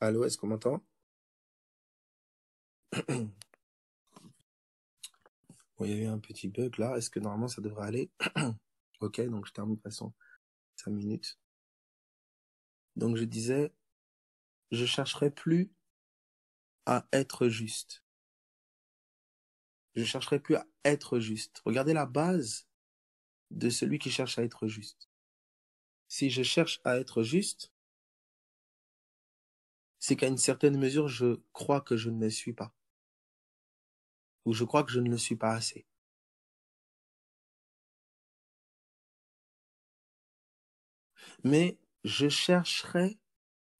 Allô, est-ce qu'on m'entend? Bon, il y a eu un petit bug là. Est-ce que normalement ça devrait aller? Ok, donc je termine de toute façon 5 minutes. Donc je disais, je chercherai plus à être juste. Je chercherai plus à être juste. Regardez la base de celui qui cherche à être juste. Si je cherche à être juste, c'est qu'à une certaine mesure, je crois que je ne le suis pas. Ou je crois que je ne le suis pas assez. Mais je chercherai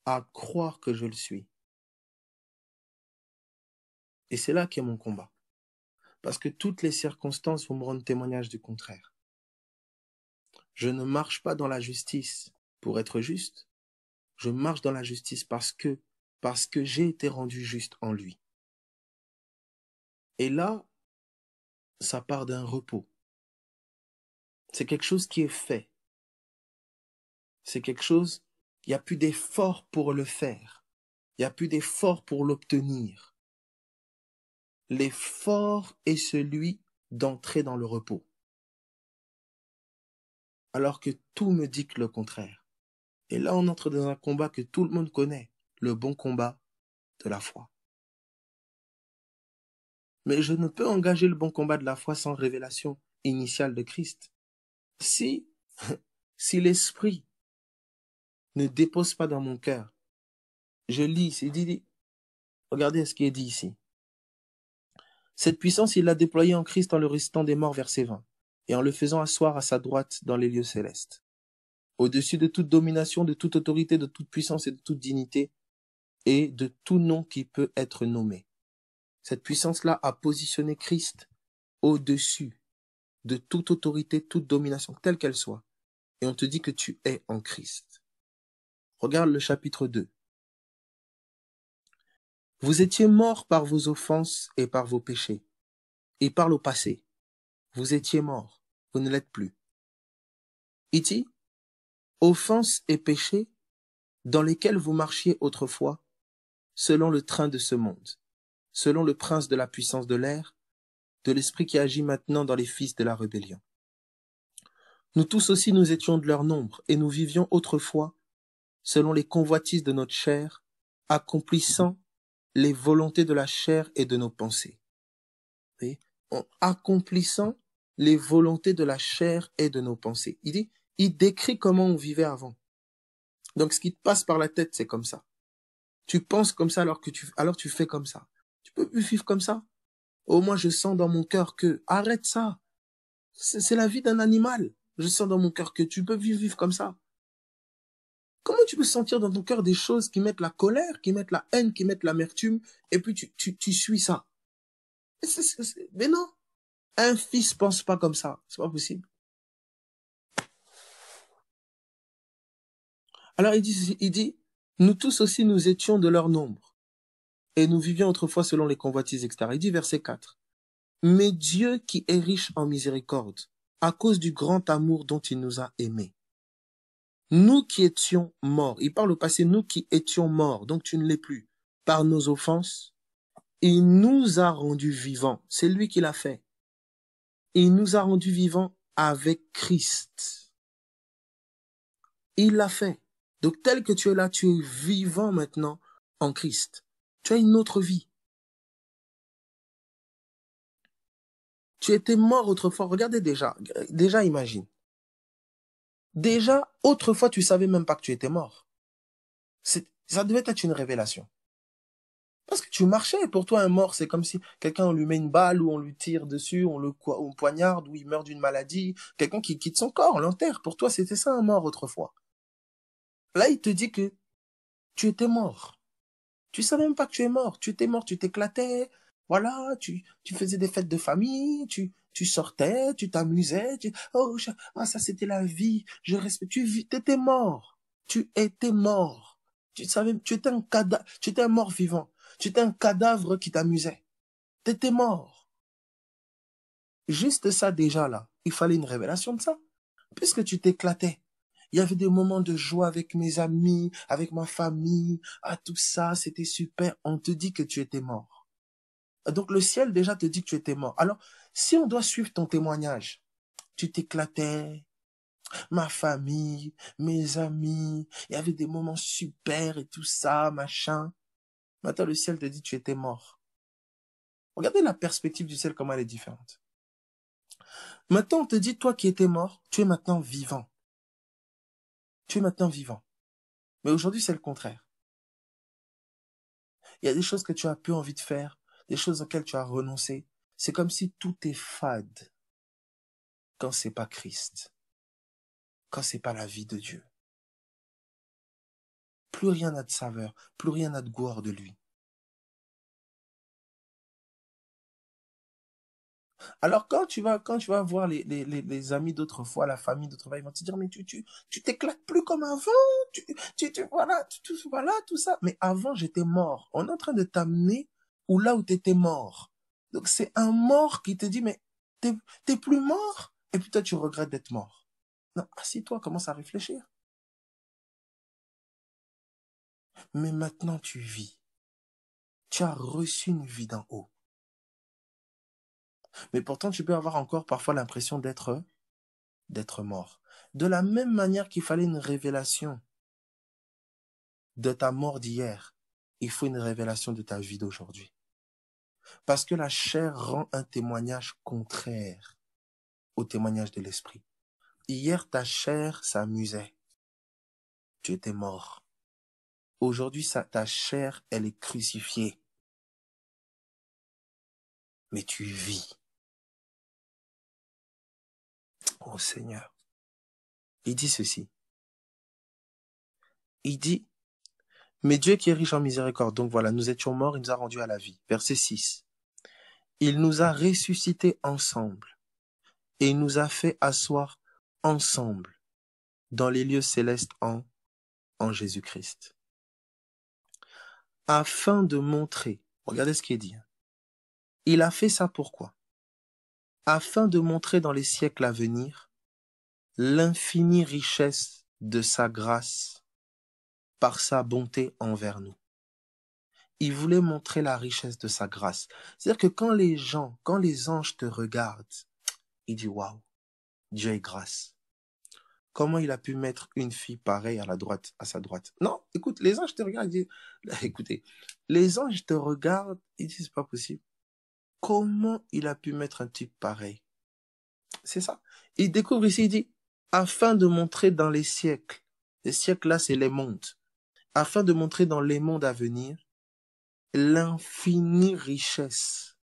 à croire que je le suis. Et c'est là qu'est mon combat. Parce que toutes les circonstances vont me rendre témoignage du contraire. Je ne marche pas dans la justice pour être juste. Je marche dans la justice parce que j'ai été rendu juste en lui. Et là, ça part d'un repos. C'est quelque chose qui est fait. C'est quelque chose, il n'y a plus d'effort pour le faire. Il n'y a plus d'effort pour l'obtenir. L'effort est celui d'entrer dans le repos. Alors que tout me dit que le contraire. Et là, on entre dans un combat que tout le monde connaît, le bon combat de la foi. Mais je ne peux engager le bon combat de la foi sans révélation initiale de Christ. Si, si l'Esprit ne dépose pas dans mon cœur, je lis, c'est dit, regardez ce qui est dit ici. Cette puissance, il l'a déployée en Christ en le ressuscitant des morts, verset 20, et en le faisant asseoir à sa droite dans les lieux célestes, au-dessus de toute domination, de toute autorité, de toute puissance et de toute dignité, et de tout nom qui peut être nommé. Cette puissance-là a positionné Christ au-dessus de toute autorité, toute domination, telle qu'elle soit. Et on te dit que tu es en Christ. Regarde le chapitre 2. Vous étiez morts par vos offenses et par vos péchés. Il parle au passé. Vous étiez morts. Vous ne l'êtes plus. Il dit, offenses et péchés dans lesquels vous marchiez autrefois, selon le train de ce monde, selon le prince de la puissance de l'air, de l'esprit qui agit maintenant dans les fils de la rébellion. Nous tous aussi nous étions de leur nombre, et nous vivions autrefois, selon les convoitises de notre chair, accomplissant les volontés de la chair et de nos pensées. Et en accomplissant les volontés de la chair et de nos pensées. Il décrit comment on vivait avant. Donc ce qui te passe par la tête, c'est comme ça. Tu penses comme ça alors tu fais comme ça. Tu peux plus vivre comme ça. Au moins je sens dans mon cœur que, arrête ça. C'est la vie d'un animal. Je sens dans mon cœur que tu peux vivre comme ça. Comment tu peux sentir dans ton cœur des choses qui mettent la colère, qui mettent la haine, qui mettent l'amertume, et puis tu suis ça? Mais non, un fils pense pas comme ça, c'est pas possible. Alors il dit, nous tous aussi nous étions de leur nombre, et nous vivions autrefois selon les convoitises, etc. Il dit verset 4, mais Dieu qui est riche en miséricorde, à cause du grand amour dont il nous a aimés, nous qui étions morts, il parle au passé, nous qui étions morts, donc tu ne l'es plus, par nos offenses, il nous a rendus vivants, c'est lui qui l'a fait. Il nous a rendus vivants avec Christ. Il l'a fait. Donc tel que tu es là, tu es vivant maintenant en Christ. Tu as une autre vie. Tu étais mort autrefois. Regardez déjà imagine. Déjà, autrefois, tu savais même pas que tu étais mort. Ça devait être une révélation. Parce que tu marchais, pour toi, un mort, c'est comme si quelqu'un, on lui met une balle ou on lui tire dessus, on poignarde ou il meurt d'une maladie. Quelqu'un qui quitte son corps, on l'enterre. Pour toi, c'était ça un mort autrefois. Là, il te dit que tu étais mort. Tu savais même pas que tu es mort. Tu étais mort, tu t'éclatais. Voilà, tu faisais des fêtes de famille, tu sortais, tu t'amusais. Ça c'était la vie. Tu étais mort. Tu étais mort. Tu savais, tu étais un cadavre, tu étais un mort vivant. Tu étais un cadavre qui t'amusait. Tu étais mort. Juste ça déjà là. Il fallait une révélation de ça. Puisque tu t'éclatais. Il y avait des moments de joie avec mes amis, avec ma famille. Ah, tout ça, c'était super. On te dit que tu étais mort. Donc le ciel déjà te dit que tu étais mort. Alors, si on doit suivre ton témoignage, tu t'éclatais, ma famille, mes amis, il y avait des moments super et tout ça, machin. Maintenant, le ciel te dit que tu étais mort. Regardez la perspective du ciel, comment elle est différente. Maintenant, on te dit, toi qui étais mort, tu es maintenant vivant. Tu es maintenant vivant. Mais aujourd'hui, c'est le contraire. Il y a des choses que tu as peu envie de faire, des choses auxquelles tu as renoncé. C'est comme si tout est fade quand c'est pas Christ, quand c'est pas la vie de Dieu. Plus rien n'a de saveur, plus rien n'a de goût hors de lui. Alors quand tu vas voir les amis d'autrefois, la famille d'autrefois, ils vont te dire, mais tu t'éclates plus comme avant, voilà, tout ça. Mais avant, j'étais mort. On est en train de t'amener là où tu étais mort. Donc c'est un mort qui te dit, mais t'es plus mort. Et puis toi, tu regrettes d'être mort. Non, assis-toi, commence à réfléchir. Mais maintenant, tu vis. Tu as reçu une vie d'en haut. Mais pourtant, tu peux avoir encore parfois l'impression d'être mort. De la même manière qu'il fallait une révélation de ta mort d'hier, il faut une révélation de ta vie d'aujourd'hui. Parce que la chair rend un témoignage contraire au témoignage de l'esprit. Hier, ta chair s'amusait. Tu étais mort. Aujourd'hui, ta chair, elle est crucifiée. Mais tu vis. Oh Seigneur. Il dit ceci. Il dit, mais Dieu qui est riche en miséricorde, donc voilà, nous étions morts, il nous a rendus à la vie. Verset 6. Il nous a ressuscités ensemble et il nous a fait asseoir ensemble dans les lieux célestes en Jésus-Christ. Afin de montrer, regardez ce qui est dit. Il a fait ça pourquoi? Afin de montrer dans les siècles à venir l'infinie richesse de sa grâce par sa bonté envers nous. Il voulait montrer la richesse de sa grâce. C'est-à-dire que quand les anges te regardent, ils disent waouh, Dieu est grâce. Comment il a pu mettre une fille pareille à sa droite? Non, écoute, les anges te regardent, ils disent, écoutez, les anges te regardent, ils disent c'est pas possible. Comment il a pu mettre un type pareil? C'est ça. Il découvre ici, il dit, afin de montrer dans les siècles là c'est les mondes, afin de montrer dans les mondes à venir l'infinie richesse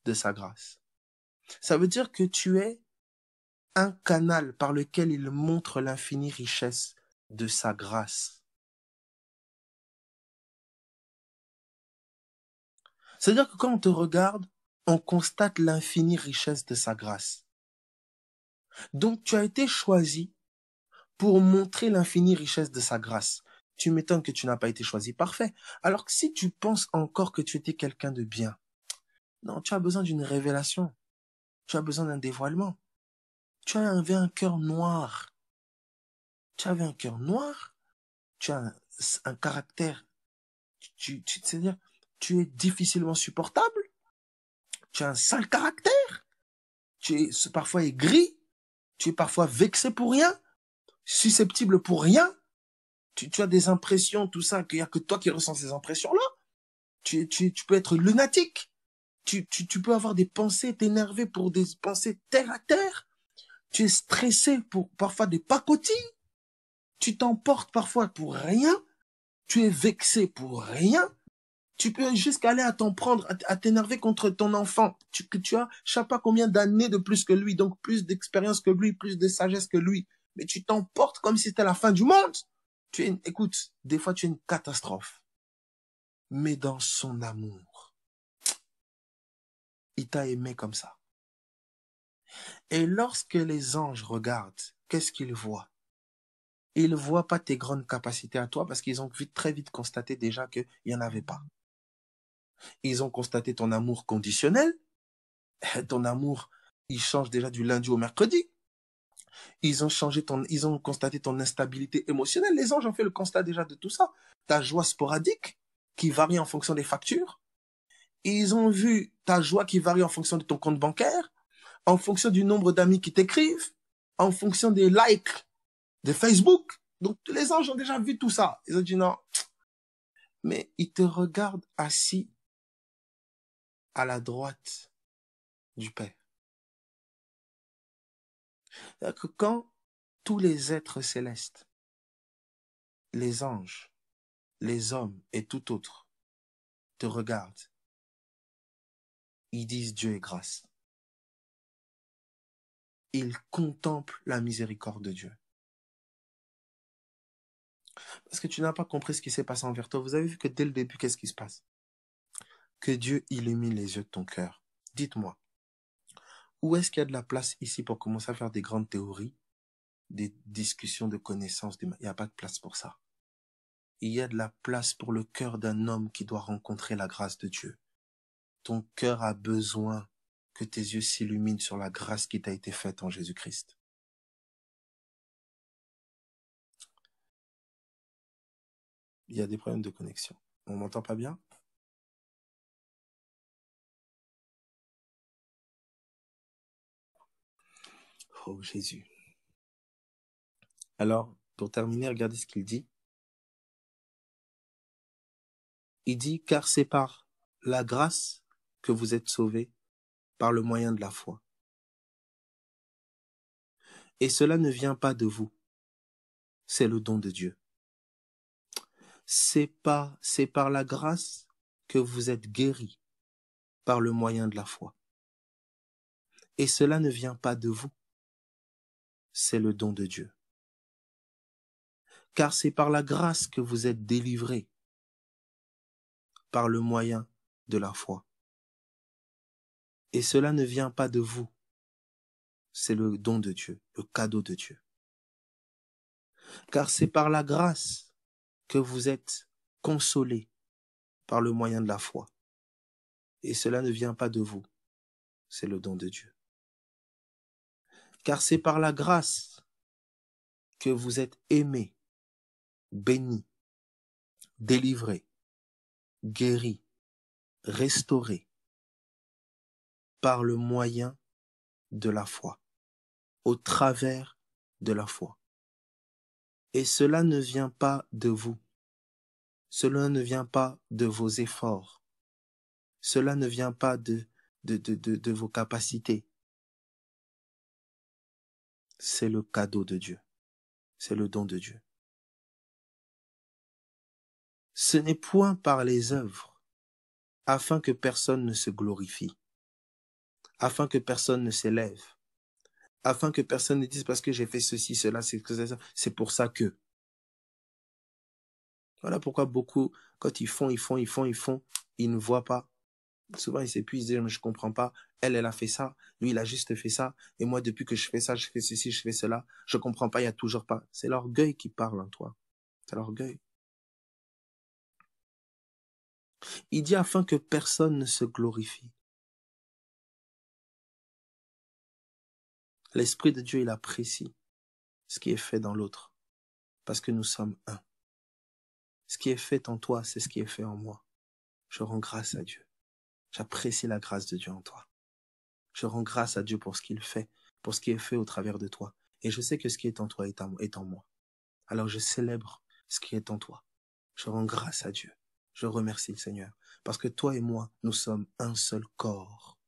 de sa grâce. Ça veut dire que tu es un canal par lequel il montre l'infinie richesse de sa grâce. C'est-à-dire que quand on te regarde, on constate l'infinie richesse de sa grâce. Donc tu as été choisi pour montrer l'infinie richesse de sa grâce. Tu m'étonnes que tu n'as pas été choisi parfait. Alors que si tu penses encore que tu étais quelqu'un de bien, non, tu as besoin d'une révélation. Tu as besoin d'un dévoilement. Tu avais un cœur noir. Tu avais un cœur noir. Tu as un caractère. C'est-à-dire, tu es difficilement supportable. Tu as un sale caractère. Tu es parfois aigri. Tu es parfois vexé pour rien. Susceptible pour rien. Tu as des impressions, tout ça, qu'il n'y a que toi qui ressens ces impressions-là. Tu peux être lunatique. Tu peux avoir des pensées, t'énerver pour des pensées terre à terre. Tu es stressé pour parfois des pacotilles. Tu t'emportes parfois pour rien. Tu es vexé pour rien. Tu peux jusqu'à aller à t'en prendre, à t'énerver contre ton enfant. Que tu as, je sais pas combien d'années de plus que lui, donc plus d'expérience que lui, plus de sagesse que lui. Mais tu t'emportes comme si c'était la fin du monde. Écoute, des fois tu es une catastrophe. Mais dans son amour, il t'a aimé comme ça. Et lorsque les anges regardent, qu'est-ce qu'ils voient? Ils ne voient pas tes grandes capacités à toi parce qu'ils ont très vite constaté déjà qu'il n'y en avait pas. Ils ont constaté ton amour conditionnel. Ton amour, il change déjà du lundi au mercredi. Ils ont constaté ton instabilité émotionnelle. Les anges ont fait le constat déjà de tout ça. Ta joie sporadique qui varie en fonction des factures. Ils ont vu ta joie qui varie en fonction de ton compte bancaire, en fonction du nombre d'amis qui t'écrivent, en fonction des likes de Facebook. Donc, les anges ont déjà vu tout ça. Ils ont dit non. Mais ils te regardent assis à la droite du Père. C'est-à-dire que quand tous les êtres célestes, les anges, les hommes et tout autre te regardent, ils disent Dieu est grâce. Ils contemplent la miséricorde de Dieu. Parce que tu n'as pas compris ce qui s'est passé envers toi. Vous avez vu que dès le début, qu'est-ce qui se passe? Que Dieu illumine les yeux de ton cœur. Dites-moi, où est-ce qu'il y a de la place ici pour commencer à faire des grandes théories, des discussions de connaissances? Il n'y a pas de place pour ça. Il y a de la place pour le cœur d'un homme qui doit rencontrer la grâce de Dieu. ton cœur a besoin que tes yeux s'illuminent sur la grâce qui t'a été faite en Jésus-Christ. Il y a des problèmes de connexion. On m'entend pas bien? Oh Jésus. Alors, pour terminer, regardez ce qu'il dit. Il dit, car c'est par la grâce que vous êtes sauvés par le moyen de la foi. Et cela ne vient pas de vous, c'est le don de Dieu. C'est par la grâce que vous êtes guéris par le moyen de la foi. Et cela ne vient pas de vous, c'est le don de Dieu. Car c'est par la grâce que vous êtes délivrés par le moyen de la foi. Et cela ne vient pas de vous, c'est le don de Dieu, le cadeau de Dieu. Car c'est par la grâce que vous êtes consolés par le moyen de la foi. Et cela ne vient pas de vous, c'est le don de Dieu. Car c'est par la grâce que vous êtes aimés, bénis, délivrés, guéris, restaurés par le moyen de la foi, au travers de la foi. Et cela ne vient pas de vous, cela ne vient pas de vos efforts, cela ne vient pas de vos capacités. C'est le cadeau de Dieu, c'est le don de Dieu. Ce n'est point par les œuvres, afin que personne ne se glorifie, afin que personne ne s'élève, afin que personne ne dise parce que j'ai fait ceci, cela, c'est pour ça que. Voilà pourquoi beaucoup, quand ils font, ils ne voient pas. Souvent, ils s'épuisent, ils disent, je ne comprends pas, elle a fait ça, lui, il a juste fait ça, et moi, depuis que je fais ça, je fais ceci, je fais cela, je ne comprends pas, il n'y a toujours pas. C'est l'orgueil qui parle en toi. C'est l'orgueil. Il dit afin que personne ne se glorifie. L'Esprit de Dieu, il apprécie ce qui est fait dans l'autre, parce que nous sommes un. Ce qui est fait en toi, c'est ce qui est fait en moi. Je rends grâce à Dieu. J'apprécie la grâce de Dieu en toi. Je rends grâce à Dieu pour ce qu'il fait, pour ce qui est fait au travers de toi. Et je sais que ce qui est en toi est en moi. Alors je célèbre ce qui est en toi. Je rends grâce à Dieu. Je remercie le Seigneur. Parce que toi et moi, nous sommes un seul corps.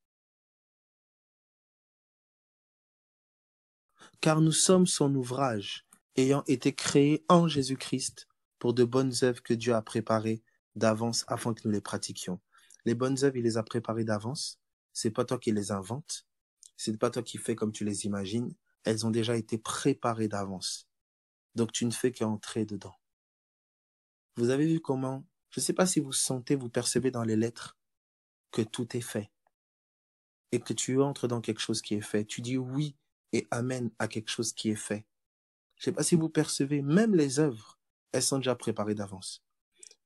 Car nous sommes son ouvrage, ayant été créés en Jésus-Christ pour de bonnes œuvres que Dieu a préparées d'avance afin que nous les pratiquions. Les bonnes œuvres, il les a préparées d'avance. C'est pas toi qui les inventes. C'est pas toi qui fais comme tu les imagines. Elles ont déjà été préparées d'avance. Donc tu ne fais qu'entrer dedans. Vous avez vu comment, je ne sais pas si vous sentez, vous percevez dans les lettres que tout est fait. Et que tu entres dans quelque chose qui est fait. Tu dis oui et amen à quelque chose qui est fait. Je ne sais pas si vous percevez, même les œuvres, elles sont déjà préparées d'avance.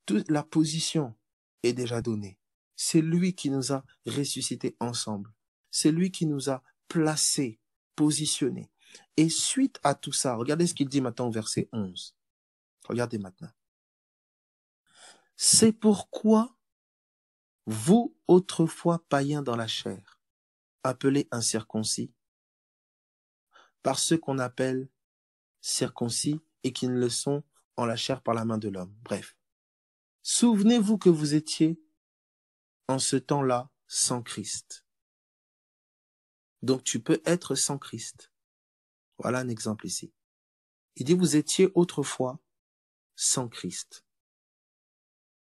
Toute la position est déjà donnée. C'est lui qui nous a ressuscités ensemble. C'est lui qui nous a placés, positionnés. Et suite à tout ça, regardez ce qu'il dit maintenant au verset 11. Regardez maintenant. C'est pourquoi vous, autrefois païens dans la chair, appelés incirconcis, par ceux qu'on appelle circoncis et qui ne le sont en la chair par la main de l'homme. Bref. Souvenez-vous que vous étiez en ce temps-là sans Christ. Donc tu peux être sans Christ. Voilà un exemple ici. Il dit vous étiez autrefois sans Christ.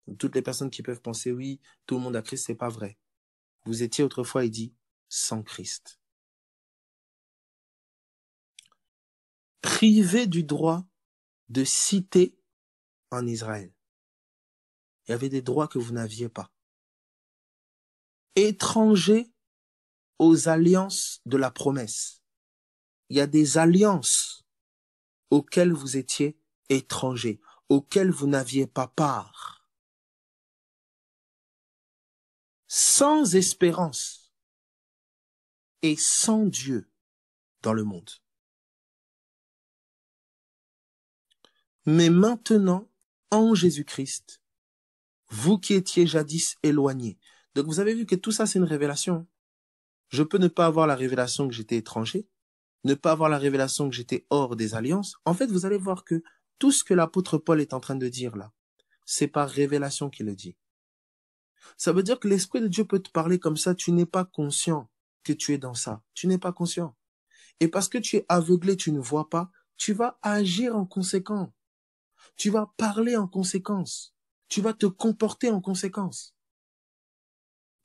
Donc, toutes les personnes qui peuvent penser oui, tout le monde a Christ, c'est pas vrai. Vous étiez autrefois, il dit, sans Christ. Privé du droit de cité en Israël. Il y avait des droits que vous n'aviez pas. Étranger aux alliances de la promesse. Il y a des alliances auxquelles vous étiez étrangers, auxquelles vous n'aviez pas part. sans espérance et sans Dieu dans le monde. Mais maintenant, en Jésus-Christ, vous qui étiez jadis éloignés. Donc vous avez vu que tout ça, c'est une révélation. Je peux ne pas avoir la révélation que j'étais étranger, ne pas avoir la révélation que j'étais hors des alliances. En fait, vous allez voir que tout ce que l'apôtre Paul est en train de dire là, c'est par révélation qu'il le dit. Ça veut dire que l'Esprit de Dieu peut te parler comme ça, tu n'es pas conscient que tu es dans ça. Tu n'es pas conscient. Et parce que tu es aveuglé, tu ne vois pas, tu vas agir en conséquence. Tu vas parler en conséquence. Tu vas te comporter en conséquence.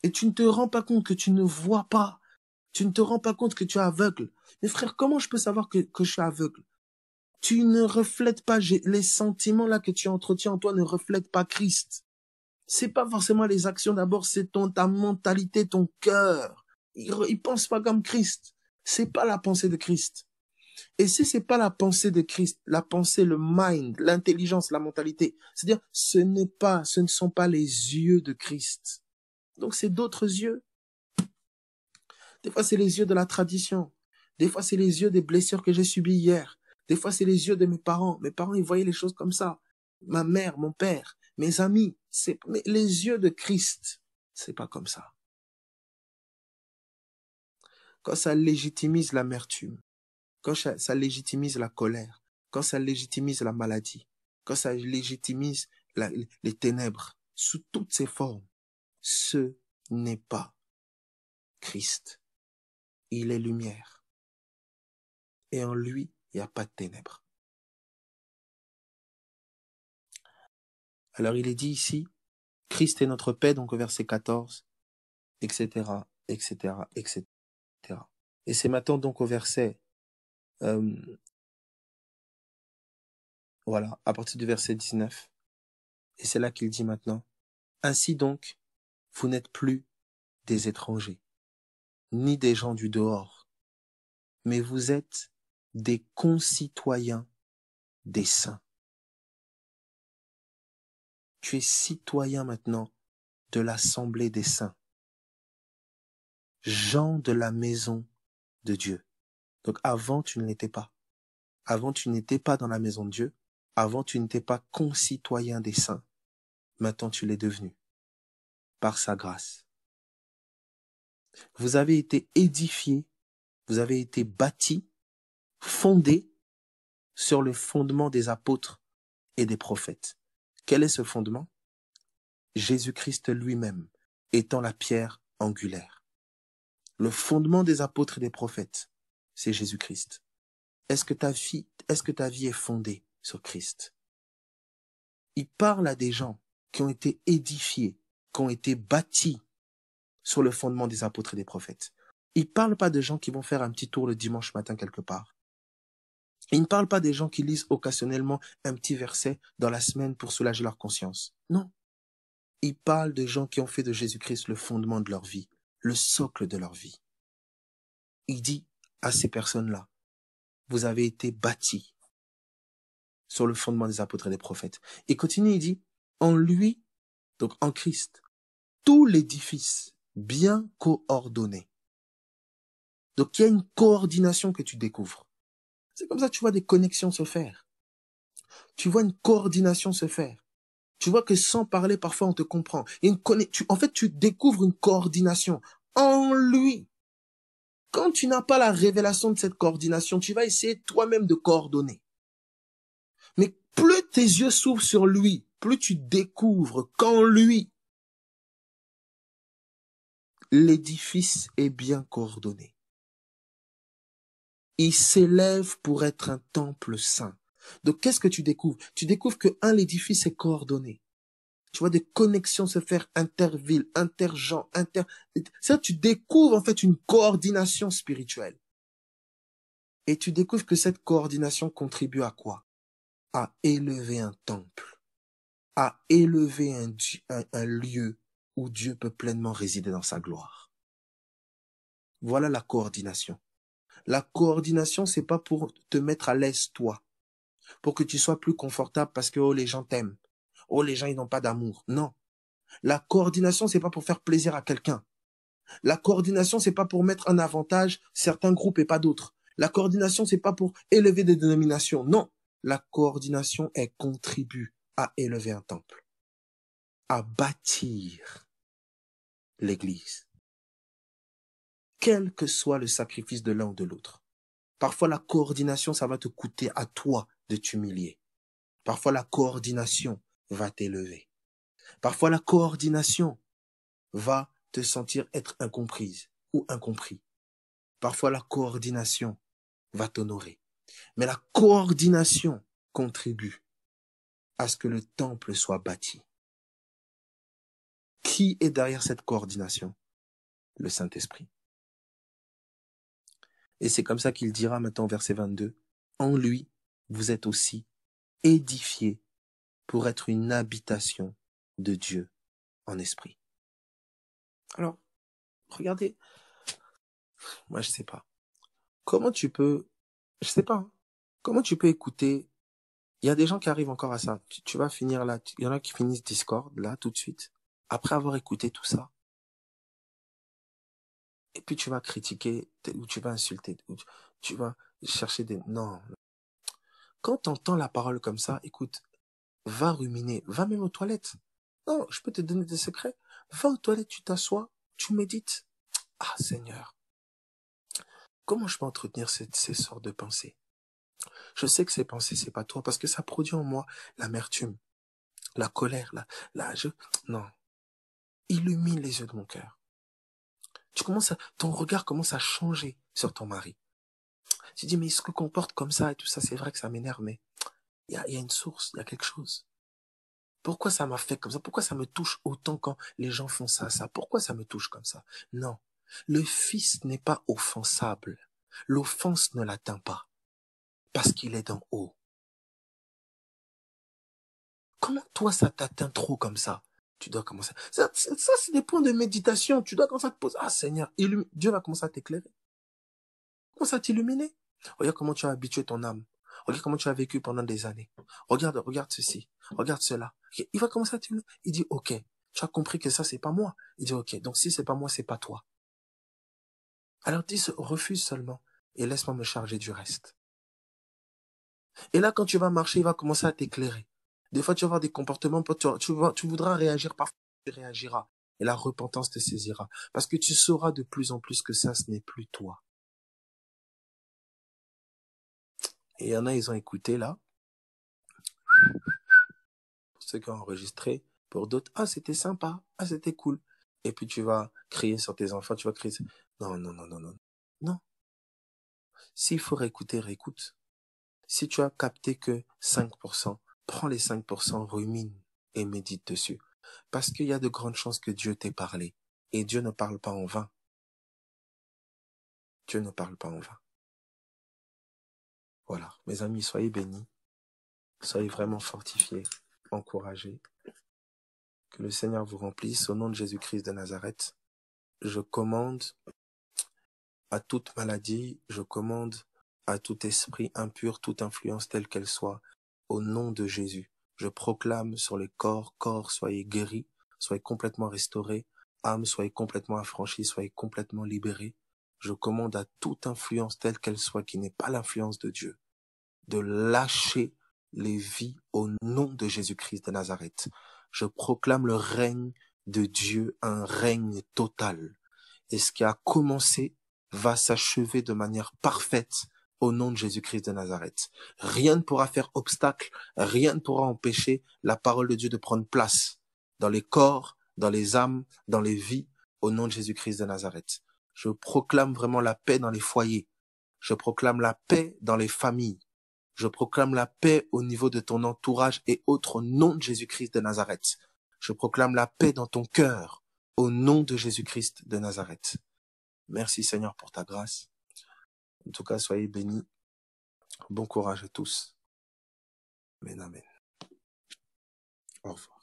Et tu ne te rends pas compte que tu ne vois pas. Tu ne te rends pas compte que tu es aveugle. Mais frère, comment je peux savoir que je suis aveugle? Tu ne reflètes pas, les sentiments là que tu entretiens en toi ne reflètent pas Christ. C'est pas forcément les actions d'abord, c'est ta mentalité, ton cœur. Il pense pas comme Christ. C'est pas la pensée de Christ. Et si c'est pas la pensée de Christ, la pensée, le mind, l'intelligence, la mentalité, c'est-à-dire ce ne sont pas les yeux de Christ. Donc c'est d'autres yeux. Des fois c'est les yeux de la tradition. Des fois c'est les yeux des blessures que j'ai subies hier. Des fois c'est les yeux de mes parents. Mes parents ils voyaient les choses comme ça. Ma mère, mon père, mes amis, mais les yeux de Christ, c'est pas comme ça. Quand ça légitimise l'amertume, quand ça légitimise la colère, quand ça légitimise la maladie, quand ça légitimise les ténèbres, sous toutes ses formes, ce n'est pas Christ. Il est lumière. Et en lui, il n'y a pas de ténèbres. Alors il est dit ici, Christ est notre paix, donc au verset 14, etc., etc., etc. Et c'est maintenant donc au verset, voilà, à partir du verset 19. Et c'est là qu'il dit maintenant, ainsi donc, vous n'êtes plus des étrangers, ni des gens du dehors, mais vous êtes des concitoyens des saints. Tu es citoyen maintenant de l'assemblée des saints, gens de la maison de Dieu. Donc avant, tu ne l'étais pas. Avant, tu n'étais pas dans la maison de Dieu. Avant, tu n'étais pas concitoyen des saints. Maintenant, tu l'es devenu par sa grâce. Vous avez été édifiés, vous avez été bâtis, fondés sur le fondement des apôtres et des prophètes. Quel est ce fondement? Jésus-Christ lui-même étant la pierre angulaire. Le fondement des apôtres et des prophètes, c'est Jésus-Christ. Est-ce que ta vie est fondée sur Christ? Il parle à des gens qui ont été édifiés, qui ont été bâtis sur le fondement des apôtres et des prophètes. Il ne parle pas de gens qui vont faire un petit tour le dimanche matin quelque part. Il ne parle pas des gens qui lisent occasionnellement un petit verset dans la semaine pour soulager leur conscience. Non. Il parle de gens qui ont fait de Jésus-Christ le fondement de leur vie, le socle de leur vie. Il dit à ces personnes-là, vous avez été bâtis sur le fondement des apôtres et des prophètes. Et continue, il dit, en lui, donc en Christ, tout l'édifice bien coordonné. Donc il y a une coordination que tu découvres. C'est comme ça que tu vois des connexions se faire. Tu vois une coordination se faire. Tu vois que sans parler, parfois on te comprend. En fait, tu découvres une coordination en lui. Quand tu n'as pas la révélation de cette coordination, tu vas essayer toi-même de coordonner. Mais plus tes yeux s'ouvrent sur lui, plus tu découvres qu'en lui, l'édifice est bien coordonné. Il s'élève pour être un temple saint. Donc, qu'est-ce que tu découvres? Tu découvres que, l'édifice est coordonné. Tu vois des connexions se faire intervilles, intergenres, Ça, tu découvres en fait une coordination spirituelle. Et tu découvres que cette coordination contribue à quoi? À élever un temple, à élever un lieu où Dieu peut pleinement résider dans sa gloire. Voilà la coordination. La coordination, c'est pas pour te mettre à l'aise toi, pour que tu sois plus confortable parce que les gens t'aiment. Oh, les gens, ils n'ont pas d'amour. Non. La coordination, c'est pas pour faire plaisir à quelqu'un. La coordination, c'est pas pour mettre en avantage certains groupes et pas d'autres. La coordination, c'est pas pour élever des dénominations. Non. La coordination, elle contribue à élever un temple, à bâtir l'Église, quel que soit le sacrifice de l'un ou de l'autre. Parfois, la coordination, ça va te coûter à toi de t'humilier. Parfois, la coordination va t'élever. Parfois, la coordination va te sentir être incomprise ou incompris. Parfois, la coordination va t'honorer. Mais la coordination contribue à ce que le temple soit bâti. Qui est derrière cette coordination? Le Saint-Esprit. Et c'est comme ça qu'il dira maintenant au verset 22, « En lui, vous êtes aussi édifiés pour être une habitation de Dieu en esprit. » Alors, regardez, moi je sais pas. Comment tu peux, je sais pas, hein, comment tu peux écouter, il y a des gens qui arrivent encore à ça. Tu vas finir là, il y en a qui finissent Discord là tout de suite, après avoir écouté tout ça. Et puis tu vas critiquer, ou tu vas insulter, ou tu vas chercher des... Non. Quand tu entends la parole comme ça, écoute, va ruminer, va même aux toilettes. Non, je peux te donner des secrets. Va aux toilettes, tu t'assois, tu médites. Ah Seigneur, comment je peux entretenir ces sortes de pensées? Je sais que ces pensées, c'est pas toi, parce que ça produit en moi l'amertume, la colère, non. Illumine les yeux de mon cœur. Ton regard commence à changer sur ton mari. Tu dis, mais il se comporte comme ça et tout ça, c'est vrai que ça m'énerve, mais il y a une source, il y a quelque chose. Pourquoi ça m'a fait comme ça? Pourquoi ça me touche autant quand les gens font ça? Pourquoi ça me touche comme ça? Non. Le Fils n'est pas offensable. L'offense ne l'atteint pas. Parce qu'il est d'en haut. Comment toi ça t'atteint trop comme ça? Tu dois commencer. Ça c'est des points de méditation. Tu dois commencer à te poser. Ah Seigneur, Dieu va commencer à t'éclairer. Commence à t'illuminer. Regarde comment tu as habitué ton âme. Regarde comment tu as vécu pendant des années. Regarde ceci. Regarde cela. Il va commencer à t'illuminer. Il dit, ok, tu as compris que ça, c'est pas moi. Il dit, ok, donc si c'est pas moi, c'est pas toi. Alors dis, refuse seulement et laisse-moi me charger du reste. Et là, quand tu vas marcher, il va commencer à t'éclairer. Des fois, tu vas avoir des comportements, tu voudras réagir, parfois tu réagiras. Et la repentance te saisira. Parce que tu sauras de plus en plus que ça, ce n'est plus toi. Et il y en a, ils ont écouté là. Pour ceux qui ont enregistré. Pour d'autres, ah, c'était sympa. Ah, c'était cool. Et puis tu vas crier sur tes enfants, tu vas crier. Non, non, non, non, non. Non. S'il faut réécouter, réécoute. Si tu as capté que 5%, prends les 5%, rumine et médite dessus. Parce qu'il y a de grandes chances que Dieu t'ait parlé. Et Dieu ne parle pas en vain. Dieu ne parle pas en vain. Voilà. Mes amis, soyez bénis. Soyez vraiment fortifiés, encouragés. Que le Seigneur vous remplisse. Au nom de Jésus-Christ de Nazareth, je commande à toute maladie, je commande à tout esprit impur, toute influence telle qu'elle soit, au nom de Jésus. Je proclame sur les corps, soyez guéris, soyez complètement restaurés, âme, soyez complètement affranchis, soyez complètement libérés. Je commande à toute influence telle qu'elle soit, qui n'est pas l'influence de Dieu, de lâcher les vies au nom de Jésus-Christ de Nazareth. Je proclame le règne de Dieu, un règne total. Et ce qui a commencé va s'achever de manière parfaite au nom de Jésus-Christ de Nazareth. Rien ne pourra faire obstacle, rien ne pourra empêcher la parole de Dieu de prendre place dans les corps, dans les âmes, dans les vies, au nom de Jésus-Christ de Nazareth. Je proclame vraiment la paix dans les foyers. Je proclame la paix dans les familles. Je proclame la paix au niveau de ton entourage et autres au nom de Jésus-Christ de Nazareth. Je proclame la paix dans ton cœur au nom de Jésus-Christ de Nazareth. Merci Seigneur pour ta grâce. En tout cas, soyez bénis. Bon courage à tous. Amen, amen. Au revoir.